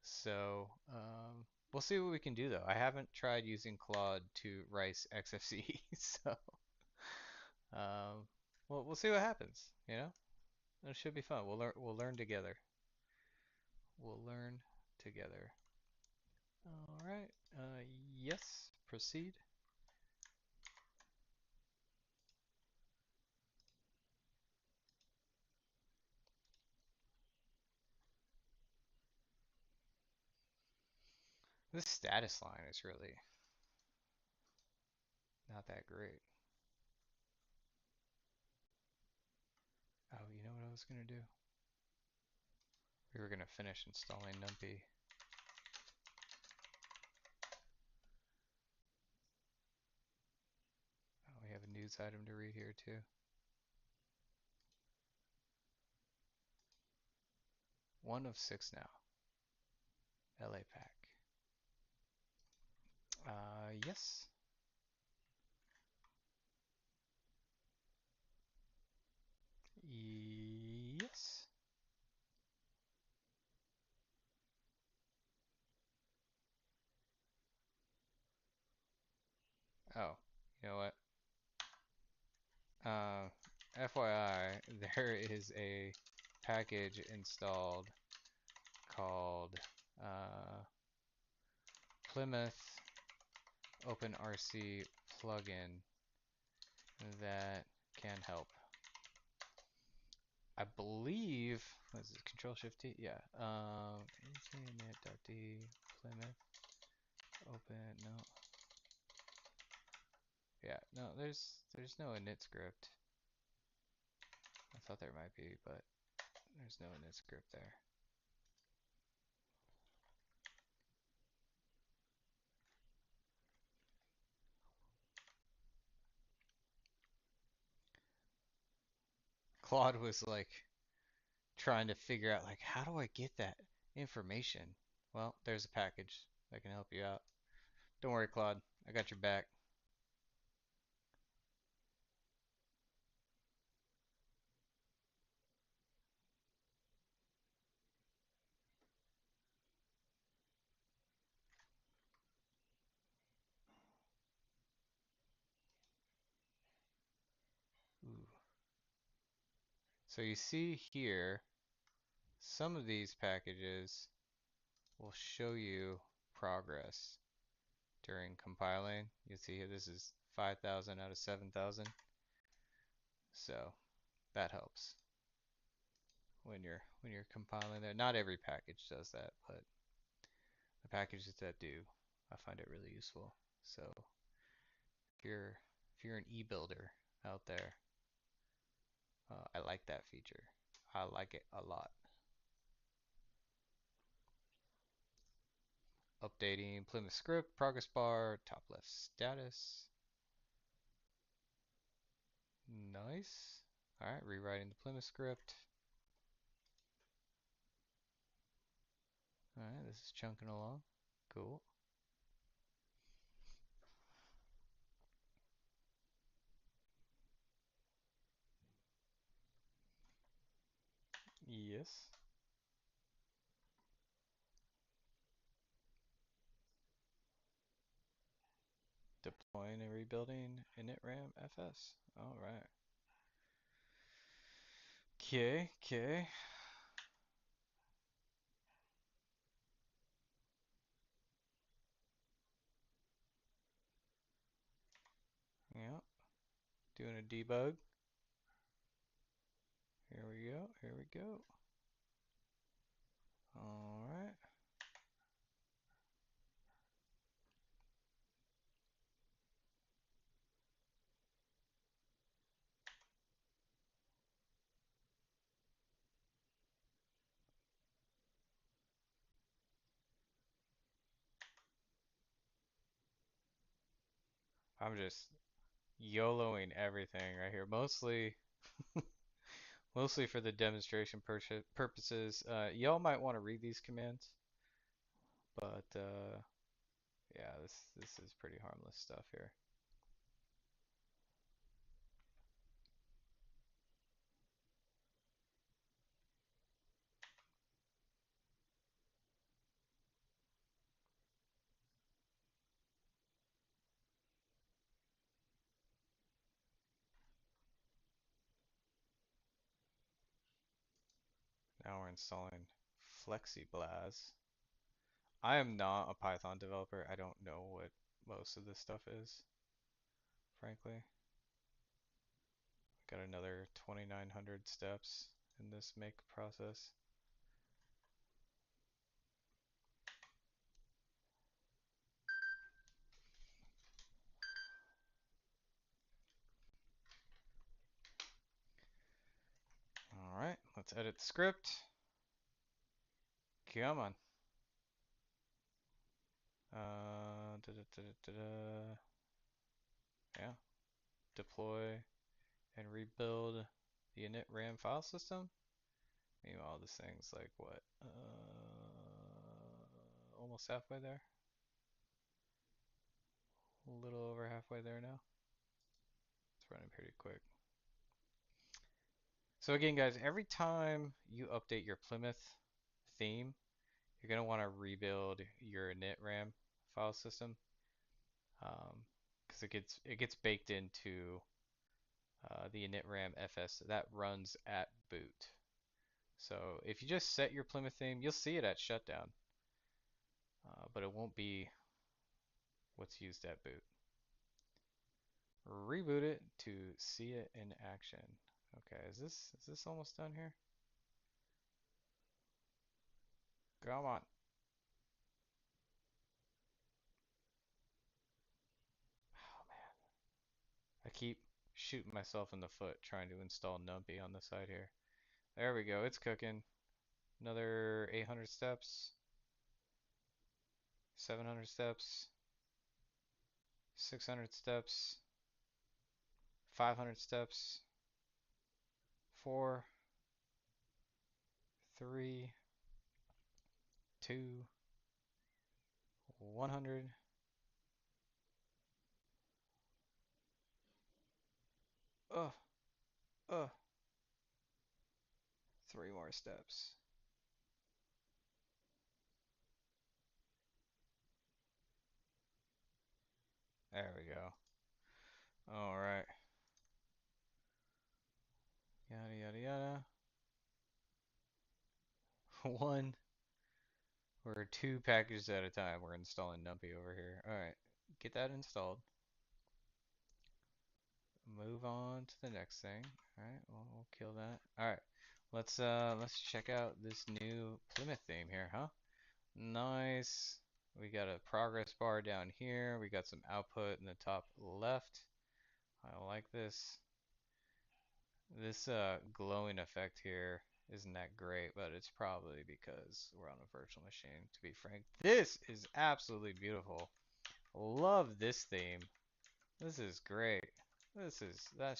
So we'll see what we can do though. I haven't tried using Claude to rice XFCE, so um, we'll see what happens. You know, it should be fun. We'll learn together. We'll learn together. All right. Yes. Proceed. This status line is really not that great. Oh, you know what I was gonna do? We were gonna finish installing NumPy. Oh, we have a news item to read here too. One of six now. LA Pack. Yes. Yes. Oh, you know what? Uh, FYI, there is a package installed called uh, Plymouth OpenRC plugin that can help. I believe, what is it, Control Shift T? Yeah. Init.d Plymouth open. No. Yeah. No. There's no init script. I thought there might be, but there's no init script there. Claude was like trying to figure out like how do I get that information? Well, there's a package that can help you out. Don't worry, Claude. I got your back. Ooh. So you see here, some of these packages will show you progress during compiling. You see here this is 5,000 out of 7,000. So that helps when you're compiling there. Not every package does that, but the packages that do, I find it really useful. So if you're an e-builder out there, I like that feature. I like it a lot. Updating Plymouth script, progress bar, top left status. Nice. All right, rewriting the Plymouth script. All right, this is chunking along. Cool. Yes. Deploying and rebuilding initram fs. All right. Okay, okay. Yeah, doing a debug. Here we go, here we go. All right. I'm just YOLOing everything right here. Mostly for the demonstration purposes. Y'all might want to read these commands, but yeah, this is pretty harmless stuff here. Now we're installing FlexiBlaz. I am not a Python developer. I don't know what most of this stuff is, frankly. Got another 2,900 steps in this make process. All right, let's edit the script. Come on. Da. Yeah, deploy and rebuild the init RAM file system. Meanwhile, this thing's like what? Almost halfway there. A little over halfway there now. It's running pretty quick. So again, guys, every time you update your Plymouth theme, you're gonna want to rebuild your init RAM file system because it gets baked into the init RAM FS that runs at boot. So if you just set your Plymouth theme, you'll see it at shutdown, but it won't be what's used at boot. Reboot it to see it in action. Okay, is this almost done here? Come on. Oh man, I keep shooting myself in the foot trying to install NumPy on the side here. There we go, it's cooking. Another 800 steps, 700 steps, 600 steps, 500 steps, 4, 3, 2, 100. Ugh, ugh. 3 more steps. There we go. All right. Yada yada yada. One or two packages at a time. We're installing NumPy over here. All right, get that installed. Move on to the next thing. All right, we'll kill that. All right, let's check out this new Plymouth theme here, huh? Nice. We got a progress bar down here. We got some output in the top left. I like this. This glowing effect here isn't that great, but it's probably because we're on a virtual machine, to be frank. This is absolutely beautiful. Love this theme. This is great. That's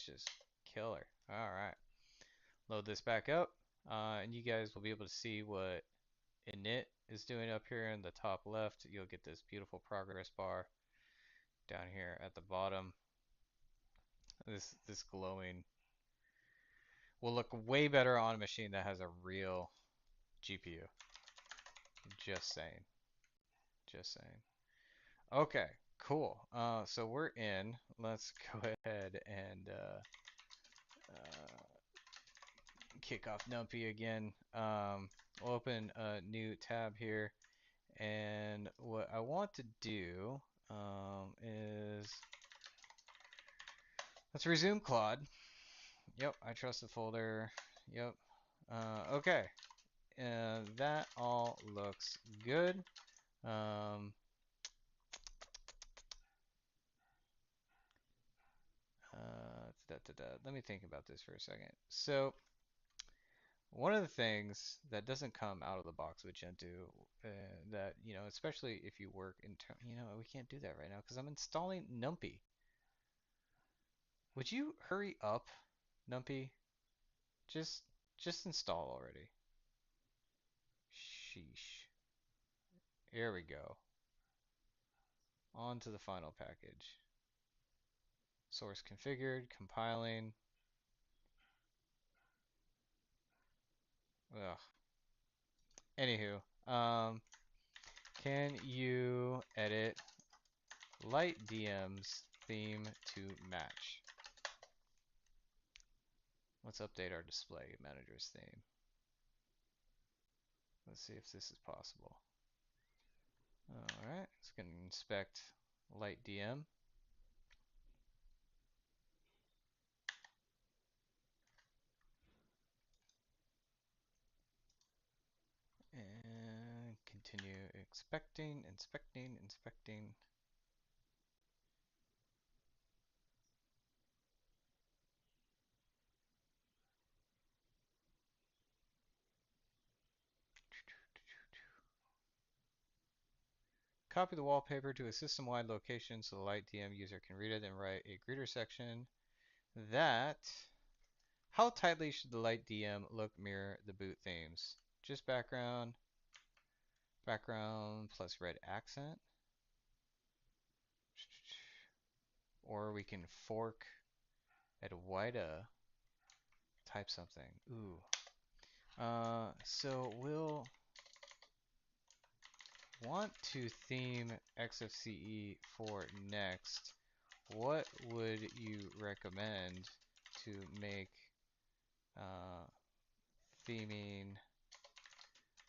just killer. All right. Load this back up, and you guys will be able to see what init is doing up here in the top left. You'll get this beautiful progress bar down here at the bottom. This glowing will look way better on a machine that has a real GPU. Just saying. Just saying. Okay, cool. So we're in. Let's go ahead and kick off NumPy again. We'll open a new tab here, and what I want to do is let's resume Claude. Yep, I trust the folder. Yep. Okay, that all looks good. Um, Let me think about this for a second. So, one of the things that doesn't come out of the box with Gentoo, that, especially if you work in, we can't do that right now because I'm installing NumPy. Would you hurry up, NumPy? Just, just install already. Sheesh. Here we go. On to the final package. Source configured, compiling. Ugh. Anywho, can you edit light DM's theme to match? Let's update our display manager's theme. Let's see if this is possible. All right, let's go and inspect light DM. And continue inspecting, inspecting, inspecting. Copy the wallpaper to a system-wide location so the light DM user can read it and write a greeter section that how tightly should the light DM look mirror the boot themes? Just background, background plus red accent. Or we can fork at wider type something. Ooh. So we'll want to theme XFCE for next. What would you recommend to make uh, theming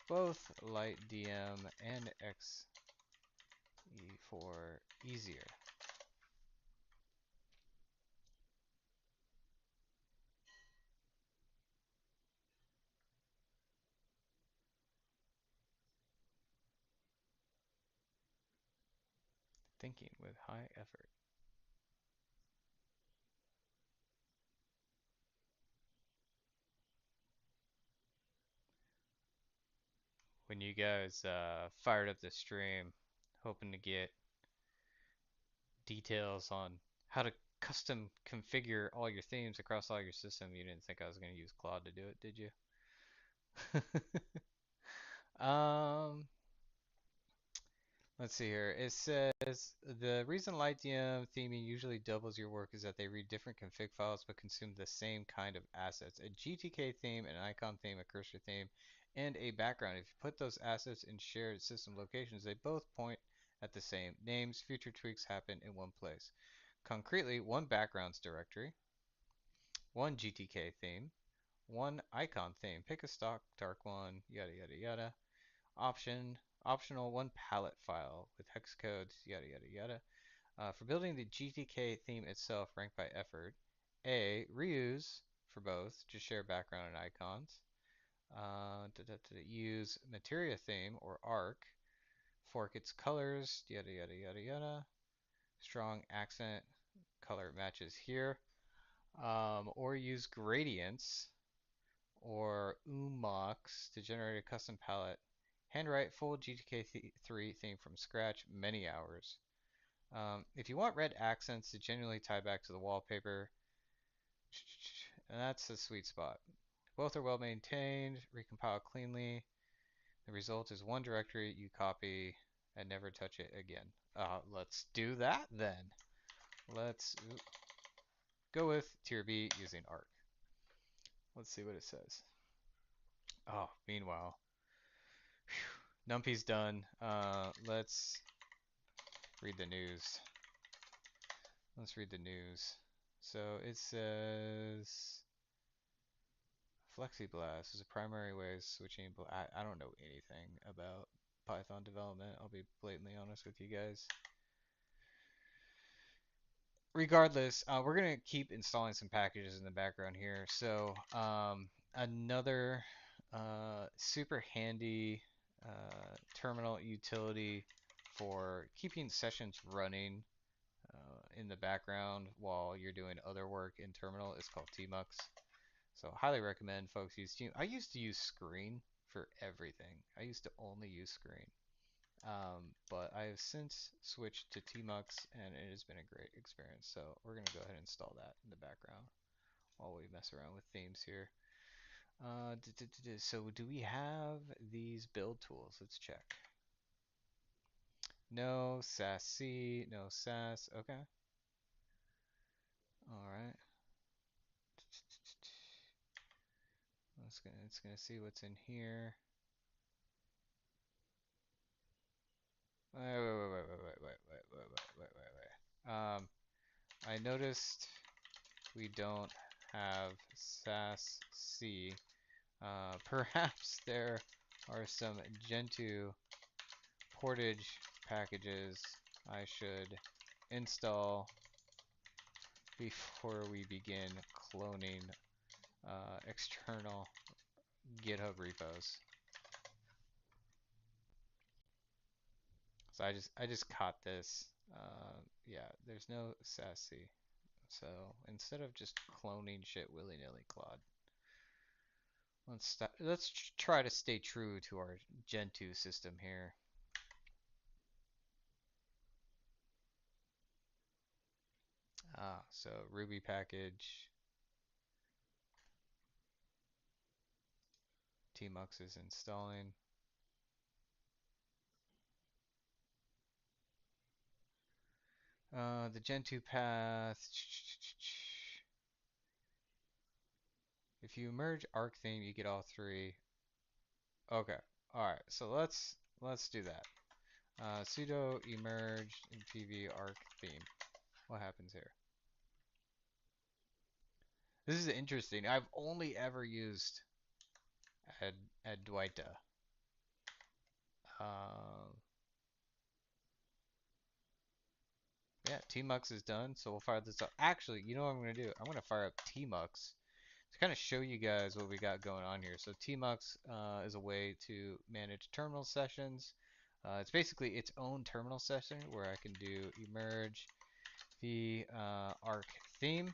both light DM and XE4 easier? Thinking with high effort. When you guys fired up the stream, hoping to get details on how to custom configure all your themes across all your system, you didn't think I was going to use Claude to do it, did you? um, let's see here. It says the reason LightDM theming usually doubles your work is that they read different config files but consume the same kind of assets. A GTK theme, an icon theme, a cursor theme, and a background. If you put those assets in shared system locations, they both point at the same names. Future tweaks happen in one place. Concretely, one backgrounds directory, one GTK theme, one icon theme. Pick a stock dark one, yada yada yada. Optional one palette file with hex codes, yada yada yada. For building the GTK theme itself, rank by effort. A, reuse for both, just share background and icons. Use materia theme or arc, fork its colors, yada yada yada yada. Strong accent color matches here. Or use gradients or UMOX to generate a custom palette. Handwrite full GTK3 theme from scratch, many hours. If you want red accents to genuinely tie back to the wallpaper, and that's the sweet spot. Both are well maintained, recompile cleanly. The result is one directory you copy and never touch it again. Let's do that then. Let's go with tier B using arc. Let's see what it says. Oh, meanwhile, Numpy's done. Let's read the news. Let's read the news. So it says FlexiBlast is a primary way of switching. I don't know anything about Python development. I'll be blatantly honest with you guys. Regardless, we're gonna keep installing some packages in the background here. So another super handy terminal utility for keeping sessions running in the background while you're doing other work in terminal is called tmux. So highly recommend folks use Team. I used to use Screen for everything. I used to only use Screen. But I have since switched to tmux and it has been a great experience. So we're going to go ahead and install that in the background while we mess around with themes here. So do we have these build tools? Let's check. No, sassy, no sass. Okay. All right. It's gonna see what's in here. Wait. I noticed we don't have sass C. Perhaps there are some Gentoo portage packages I should install before we begin cloning external GitHub repos. So I just caught this. Yeah, there's no sassy. So instead of just cloning shit willy-nilly, Claude, let's try to stay true to our Gentoo system here. So Ruby package, tmux is installing. The Gentoo path. If you merge arc theme, you get all three. Okay. All right. So let's do that. Sudo emerge pv arc theme. What happens here? This is interesting. I've only ever used Ad Adwaita. Uh, yeah, tmux is done. So we'll fire this up. Actually, you know what I'm gonna do? I'm gonna fire up tmux to kind of show you guys what we got going on here. So tmux is a way to manage terminal sessions. It's basically its own terminal session where I can do emerge the arc theme,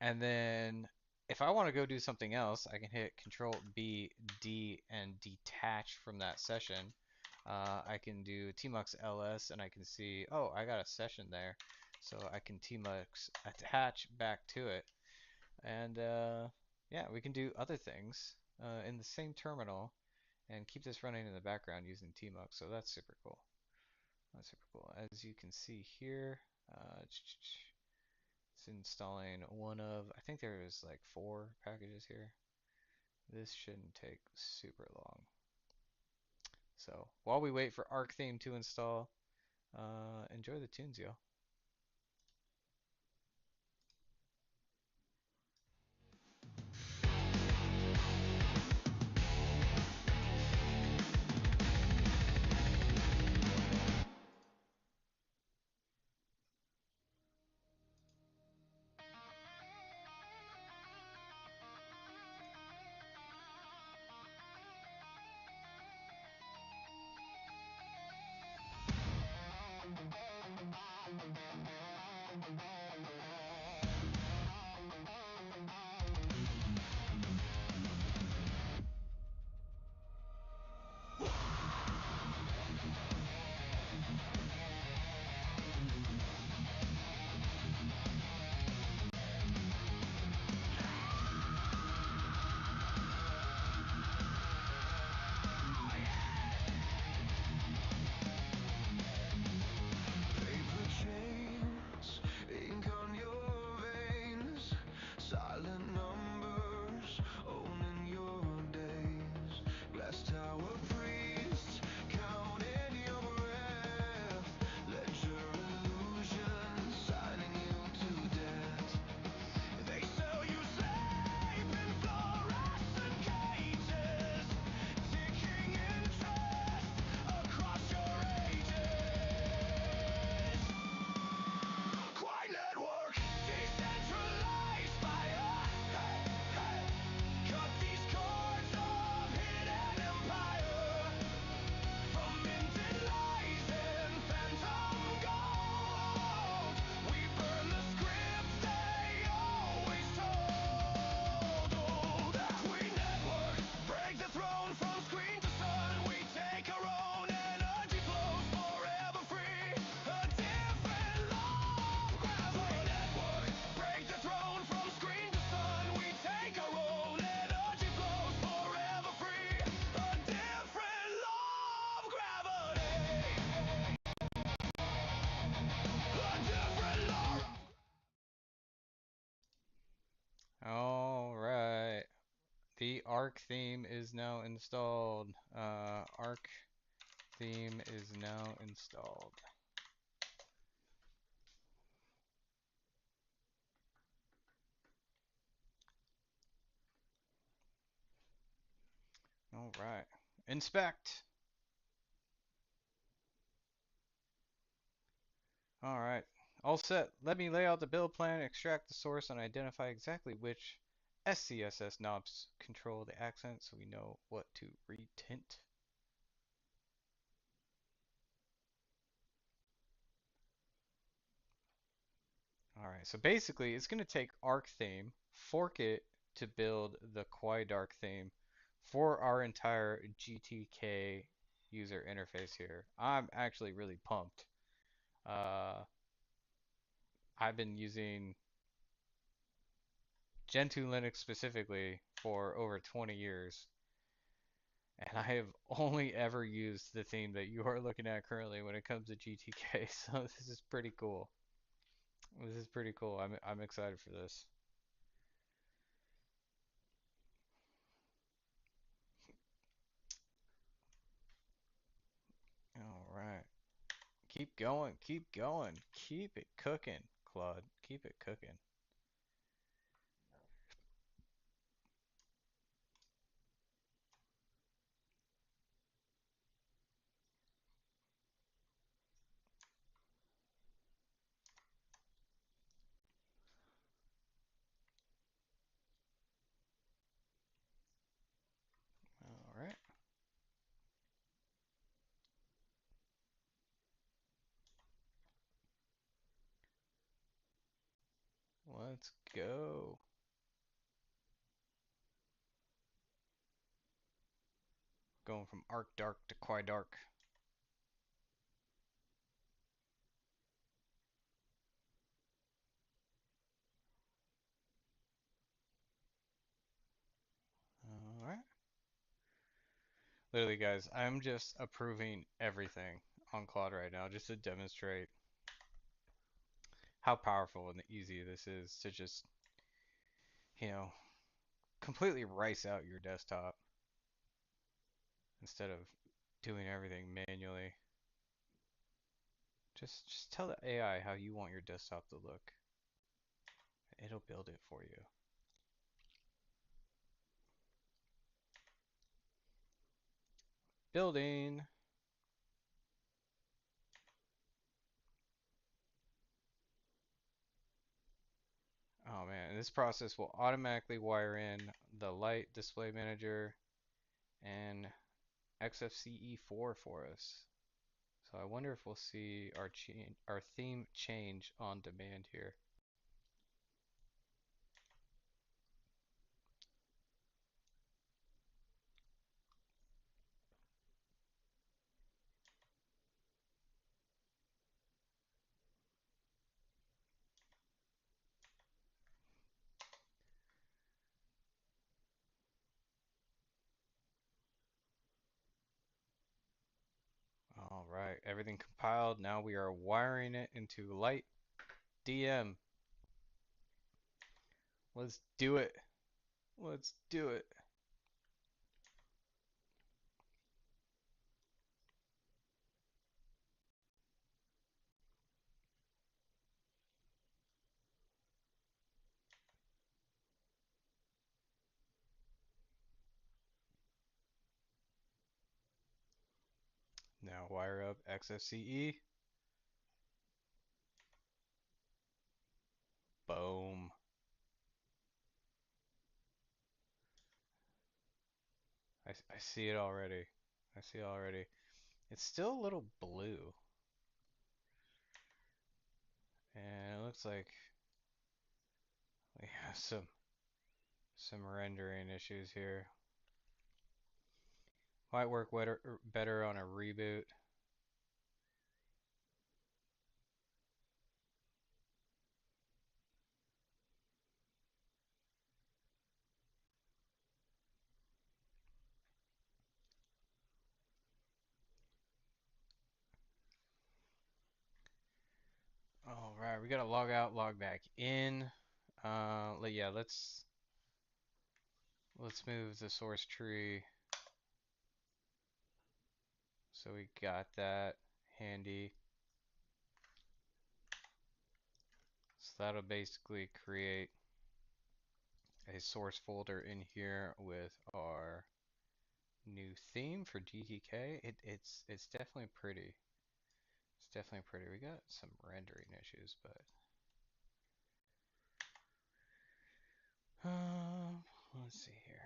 and then if I want to go do something else, I can hit Control B D and detach from that session. I can do tmux ls and I can see, oh, I got a session there, so I can tmux attach back to it. And yeah, we can do other things in the same terminal and keep this running in the background using tmux. So that's super cool. That's super cool. As you can see here, it's installing one of, I think there's like 4 packages here. This shouldn't take super long. So while we wait for Arc theme to install, enjoy the tunes, yo. Paper chains, ink on your veins, silent numbers owning your days. Glass tower priests, counting your breath. Ledger illusions, signing you to death. They sell you sleep in fluorescent cages, ticking interest across your ages. Quai network, decentralized fire. Hey, hey. Cut these cords of hidden empire. From minted lies and phantom gold, we burn the scripts they always told. We network, break the throne from screen to sun. We take our own energy flows forever free. A different law of gravity. We network, break the throne from screen to sun. We take our own energy flows forever free. A different law of gravity. A different law. All right. The Arc theme is now installed. Arc theme is now installed. All right. Inspect. All right. All set. Let me lay out the build plan, extract the source, and identify exactly which SCSS knobs control the accent so we know what to retint. All right, so basically it's going to take Arc theme, fork it to build the Quai Dark theme for our entire GTK user interface here. I'm actually really pumped. Uh, I've been using Gentoo Linux specifically for over 20 years, and I have only ever used the theme that you are looking at currently when it comes to GTK. So this is pretty cool. This is pretty cool. I'm excited for this. All right. Keep going, keep going, keep it cooking, Claude. Keep it cooking. All right, let's go. Going from Arc Dark to Quai Dark. All right. Literally, guys, I'm just approving everything on Claude right now just to demonstrate how powerful and easy this is to just, you know, completely rice out your desktop instead of doing everything manually. Just tell the AI how you want your desktop to look. It'll build it for you. Building. Oh man, this process will automatically wire in the light display manager and XFCE4 for us. So I wonder if we'll see our theme change on demand here. All right, everything compiled. Now we are wiring it into light DM. Let's do it. Let's do it. Now wire up XFCE. Boom. I see it already. I see it already. It's still a little blue. And it looks like we have some rendering issues here. Might work better on a reboot. All right, we gotta log out, log back in. Yeah, let's move the source tree so we got that handy. So that'll basically create a source folder in here with our new theme for GTK. It's definitely pretty. It's definitely pretty. We got some rendering issues, but um, let's see here.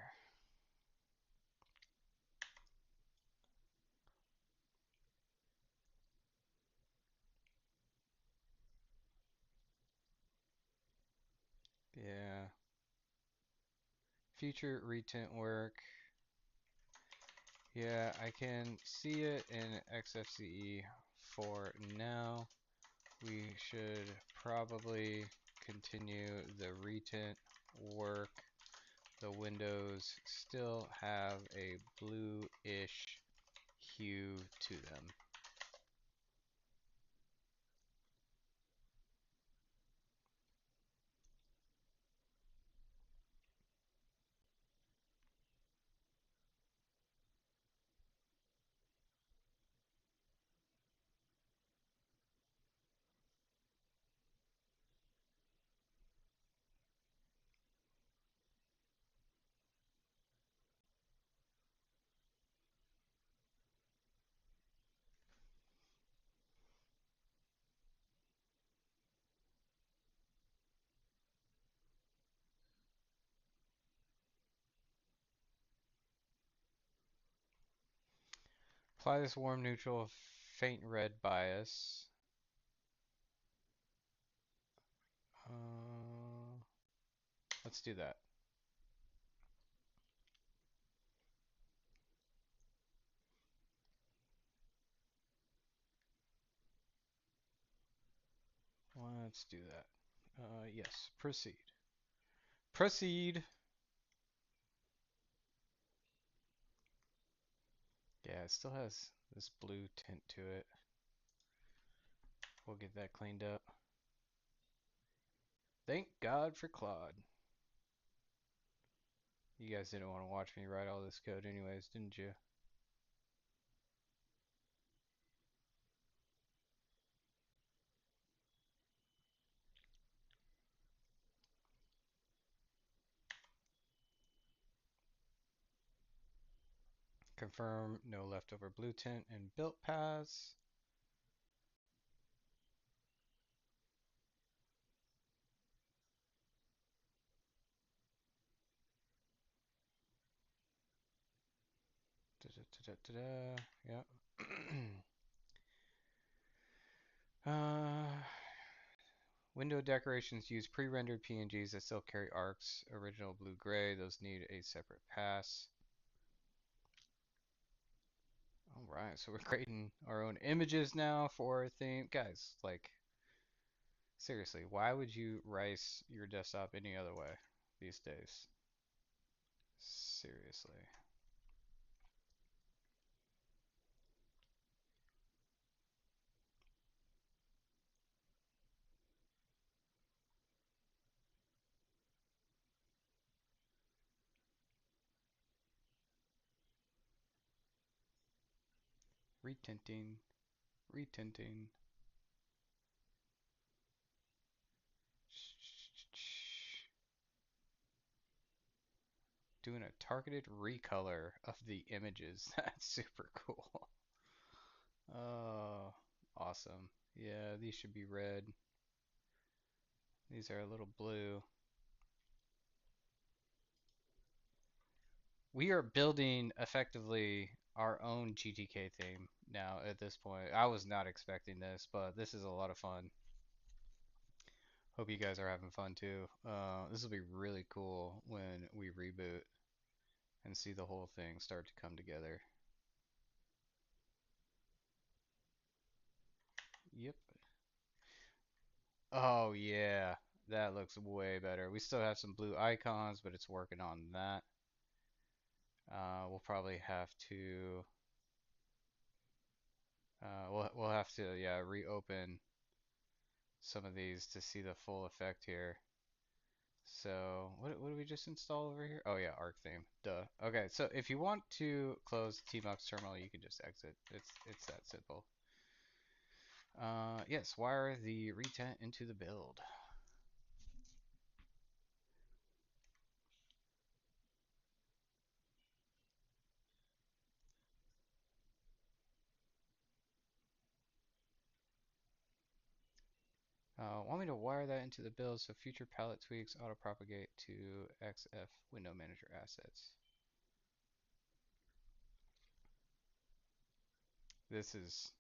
Yeah, future retint work. Yeah, I can see it in XFCE for now. We should probably continue the retint work. The windows still have a blue-ish hue to them. Apply this warm neutral faint red bias. Uh, let's do that. Let's do that. Yes, proceed. Proceed! Yeah, it still has this blue tint to it. We'll get that cleaned up. Thank God for Claude. You guys didn't want to watch me write all this code anyways, didn't you? Confirm no leftover blue tint in built paths. Da, da, da, da, da. Yep. uh, Window decorations use pre-rendered PNGs that still carry arcs. Original blue-gray. Those need a separate pass. All right, so we're creating our own images now for our theme. Guys, like, seriously, why would you rice your desktop any other way these days? Seriously. Retinting, retinting. Doing a targeted recolor of the images. That's super cool. Oh, awesome. Yeah, these should be red. These are a little blue. We are building effectively our own GTK theme now at this point. I was not expecting this, but this is a lot of fun. Hope you guys are having fun too. This will be really cool when we reboot and see the whole thing start to come together. Yep. Oh yeah, that looks way better. We still have some blue icons, but it's working on that. We'll probably have to we'll have to yeah reopen some of these to see the full effect here. So what did we just install over here? Oh yeah, Arc theme. Duh. Okay, so if you want to close Tmux terminal, you can just exit. It's that simple. Yes, wire the retent into the build. Want me to wire that into the build so future palette tweaks auto-propagate to XF window manager assets. This is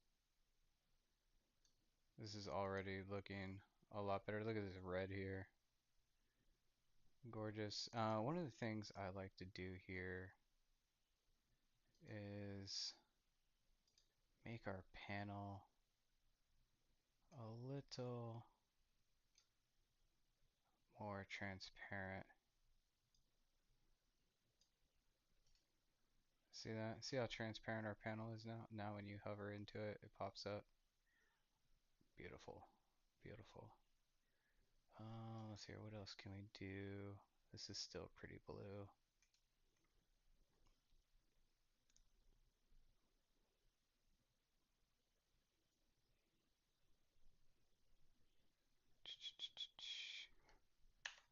this is already looking a lot better. Look at this red here. Gorgeous. One of the things I like to do here is make our panel a little more transparent. See that? See how transparent our panel is now? Now when you hover into it, it pops up. Beautiful. Beautiful. Let's see here. What else can we do? This is still pretty blue.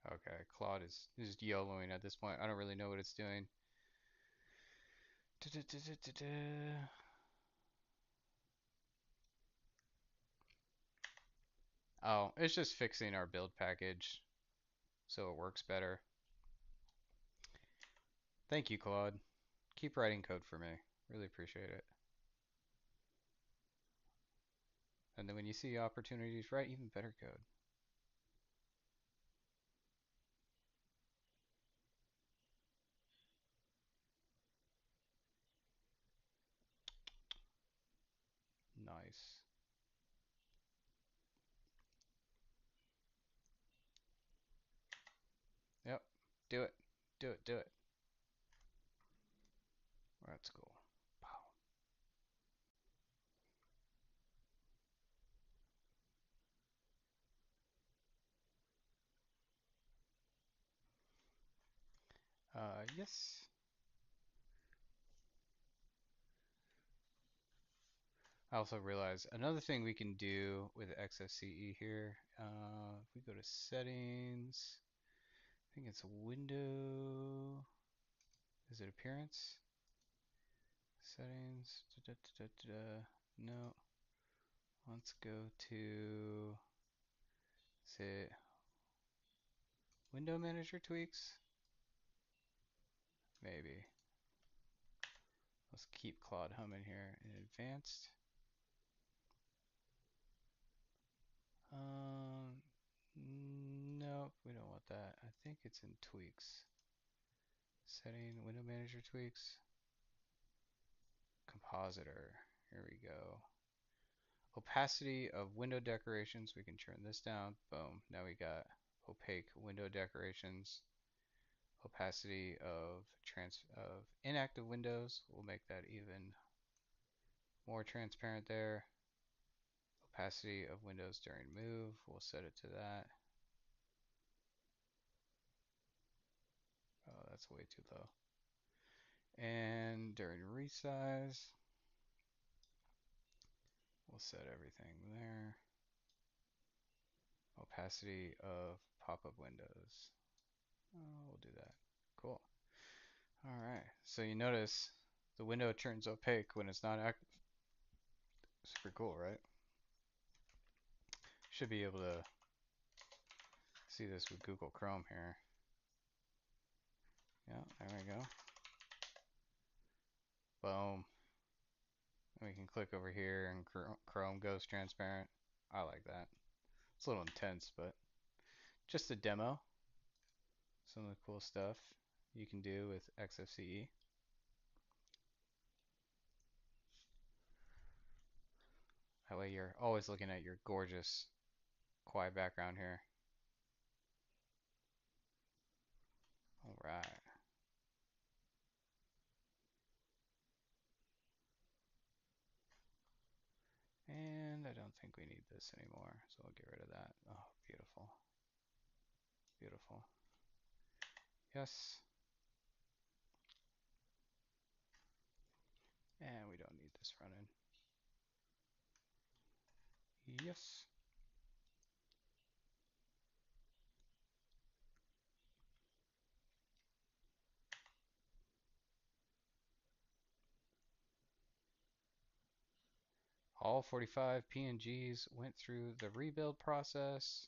Okay, Claude is YOLOing at this point. I don't really know what it's doing. Oh, it's just fixing our build package so it works better. Thank you, Claude. Keep writing code for me. Really appreciate it. And then when you see opportunities, write even better code. Nice. Yep. Do it. Do it. Do it. That's cool. Yes. I also realized another thing we can do with XFCE here. If we go to settings, I think it's window. Is it appearance? Settings. No. Let's go to. Is it window manager tweaks? Maybe. Let's keep Claude humming here in advanced. Um, nope, we don't want that. I think it's in tweaks. Setting, window manager tweaks, compositor. Here we go. Opacity of window decorations. We can turn this down. Boom. Now we got opaque window decorations. Opacity of inactive windows. We'll make that even more transparent there. Opacity of windows during move. We'll set it to that. Oh, that's way too low. And during resize, we'll set everything there. Opacity of pop-up windows. Oh, we'll do that. Cool. All right. So you notice the window turns opaque when it's not active. Super cool, right? Should be able to see this with Google Chrome here. Yeah, there we go. Boom. And we can click over here and Chrome goes transparent. I like that. It's a little intense, but just a demo. Some of the cool stuff you can do with XFCE. That way you're always looking at your gorgeous Quai background here. All right. And I don't think we need this anymore, so we'll get rid of that. Oh, beautiful. Beautiful. Yes. And we don't need this running. Yes. All 45 PNGs went through the rebuild process,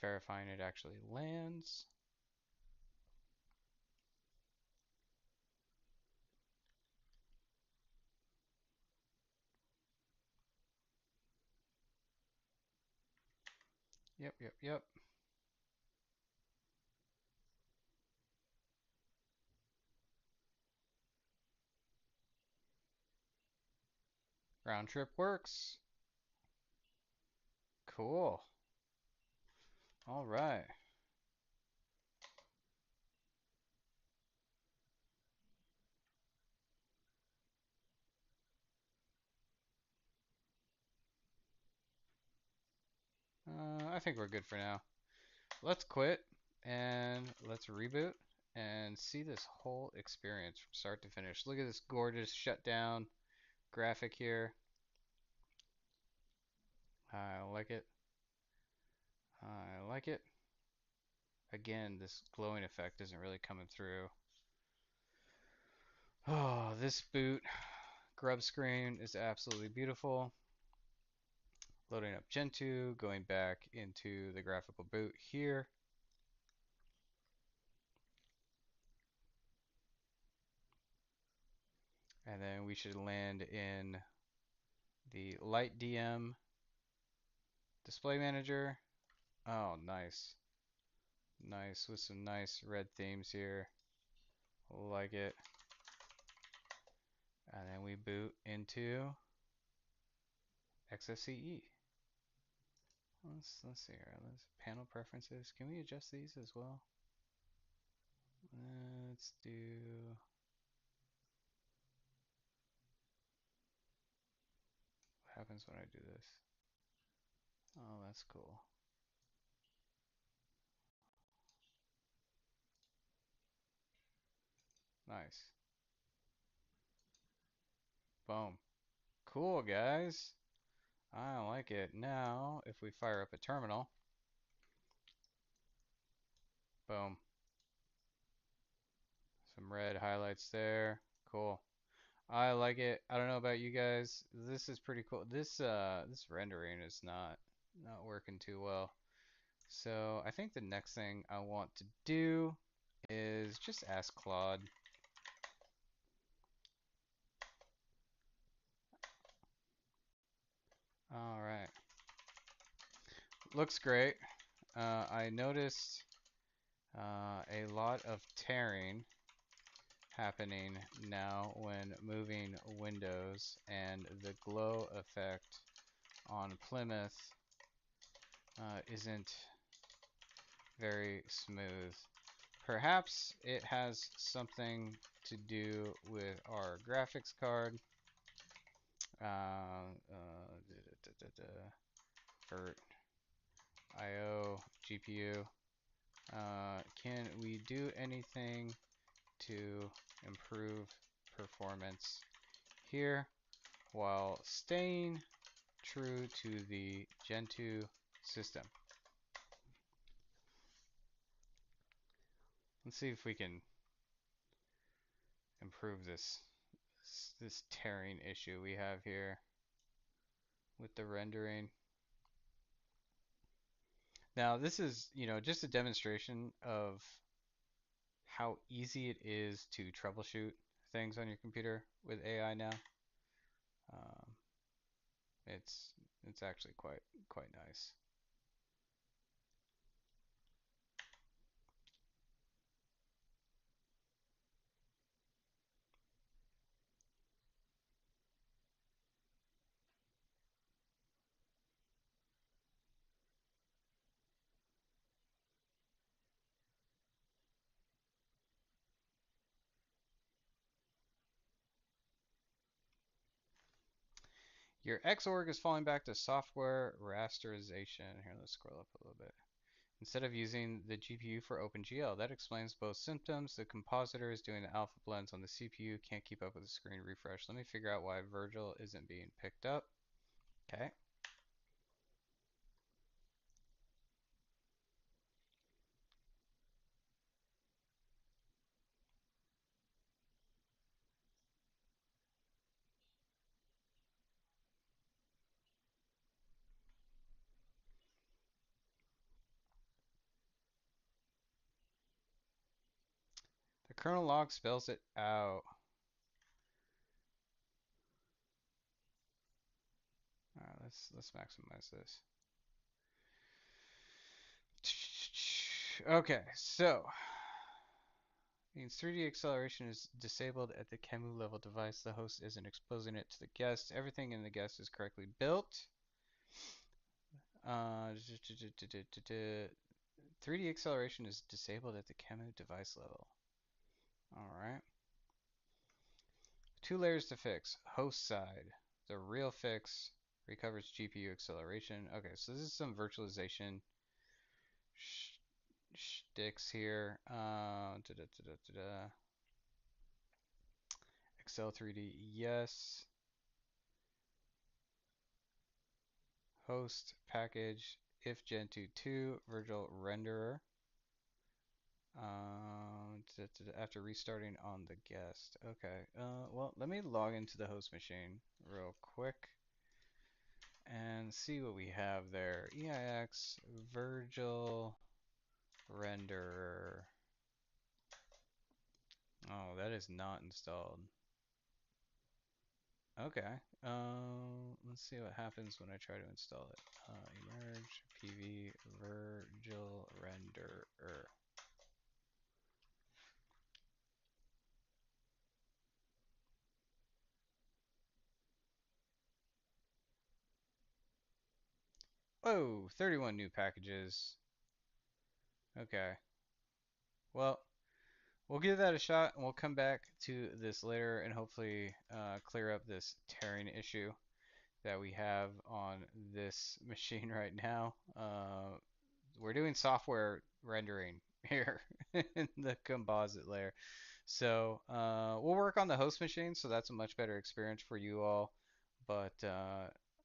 verifying it actually lands. Yep, yep, yep. Round trip works. Cool. All right. I think we're good for now. Let's quit and let's reboot and see this whole experience from start to finish. Look at this gorgeous shutdown graphic here. I like it. I like it. Again, this glowing effect isn't really coming through. Oh, this boot grub screen is absolutely beautiful. Loading up Gentoo, going back into the graphical boot here. And then we should land in the light DM display manager. Oh, nice. Nice, with some nice red themes here. Like it. And then we boot into XFCE. Let's see here. Let's panel preferences. Can we adjust these as well? Let's do. What happens when I do this? Oh, that's cool. Nice. Boom. Cool, guys. I like it. Now, if we fire up a terminal, boom. Some red highlights there. Cool. I like it. I don't know about you guys. This is pretty cool. This rendering is not working too well. So I think the next thing I want to do is just ask Claude. All right. Looks great. I noticed a lot of tearing happening now when moving windows, and the glow effect on Plymouth isn't very smooth. Perhaps it has something to do with our graphics card. Vert IO GPU. Can we do anything to improve performance here while staying true to the Gentoo system? Let's see if we can improve this tearing issue we have here with the rendering. Now, this is, just a demonstration of how easy it is to troubleshoot things on your computer with AI now. Um, it's it's actually quite nice. Your Xorg is falling back to software rasterization. Here, let's scroll up a little bit. Instead of using the GPU for OpenGL, that explains both symptoms. The compositor is doing the alpha blends on the CPU, can't keep up with the screen refresh. Let me figure out why Virgil isn't being picked up. Okay. Kernel log spells it out. All right, let's maximize this. Okay, so means 3D acceleration is disabled at the Camu level device. The host isn't exposing it to the guest. Everything in the guest is correctly built. 3D acceleration is disabled at the Camu device level. All right. 2 layers to fix. Host side. The real fix recovers GPU acceleration. Okay, so this is some virtualization shticks here. Excel 3D, yes. Host package if Gentoo 2 Virtual renderer. After restarting on the guest. Okay. Well, let me log into the host machine real quick and see what we have there. EIX Virtual renderer. Oh, that is not installed. Okay. Let's see what happens when I try to install it. Emerge PV Virtual renderer. Oh, 31 new packages. Okay. Well, we'll give that a shot and we'll come back to this later and hopefully clear up this tearing issue that we have on this machine right now. We're doing software rendering here in the composite layer. So we'll work on the host machine, so that's a much better experience for you all. But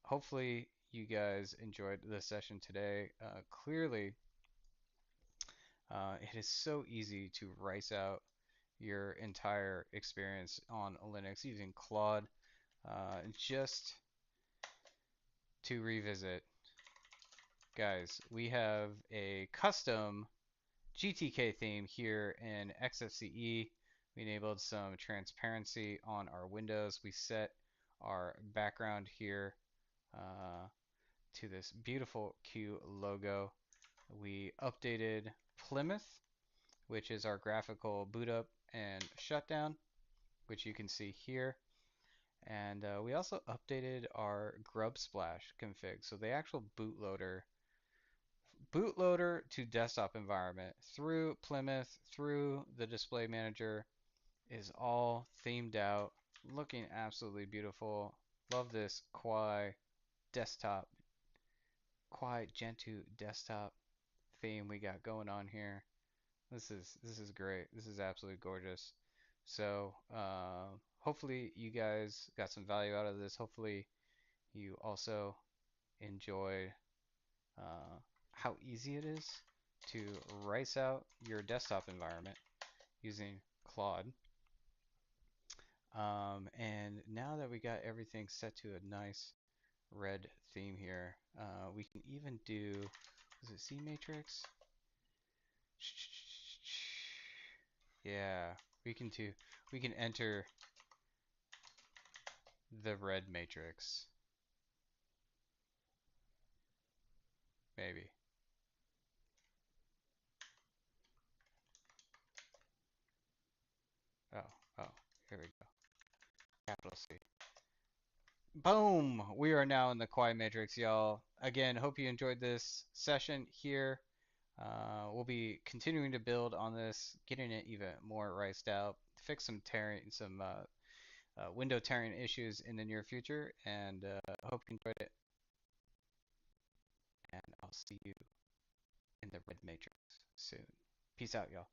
hopefully you guys enjoyed the session today. Clearly, it is so easy to rice out your entire experience on Linux using Claude. Just to revisit, guys, we have a custom GTK theme here in XFCE. We enabled some transparency on our windows. We set our background here uh, to this beautiful Q logo. We updated Plymouth, which is our graphical boot up and shutdown, which you can see here. And we also updated our grub splash config. So the actual bootloader to desktop environment through Plymouth, through the display manager is all themed out, looking absolutely beautiful. Love this Quai desktop, Quai Gentoo desktop theme we got going on here. This is great. This is absolutely gorgeous. So hopefully you guys got some value out of this. Hopefully you also enjoy uh, how easy it is to rice out your desktop environment using Claude. And now that we got everything set to a nice red theme here, we can even do, is it C matrix? Yeah, we can enter the red matrix, maybe. Oh, oh, here we go. Capital C. Boom! We are now in the Quai matrix, y'all. Again, hope you enjoyed this session here. We'll be continuing to build on this, getting it even more riced out, fix some tearing, some window tearing issues in the near future, and hope you enjoyed it. And I'll see you in the red matrix soon. Peace out, y'all.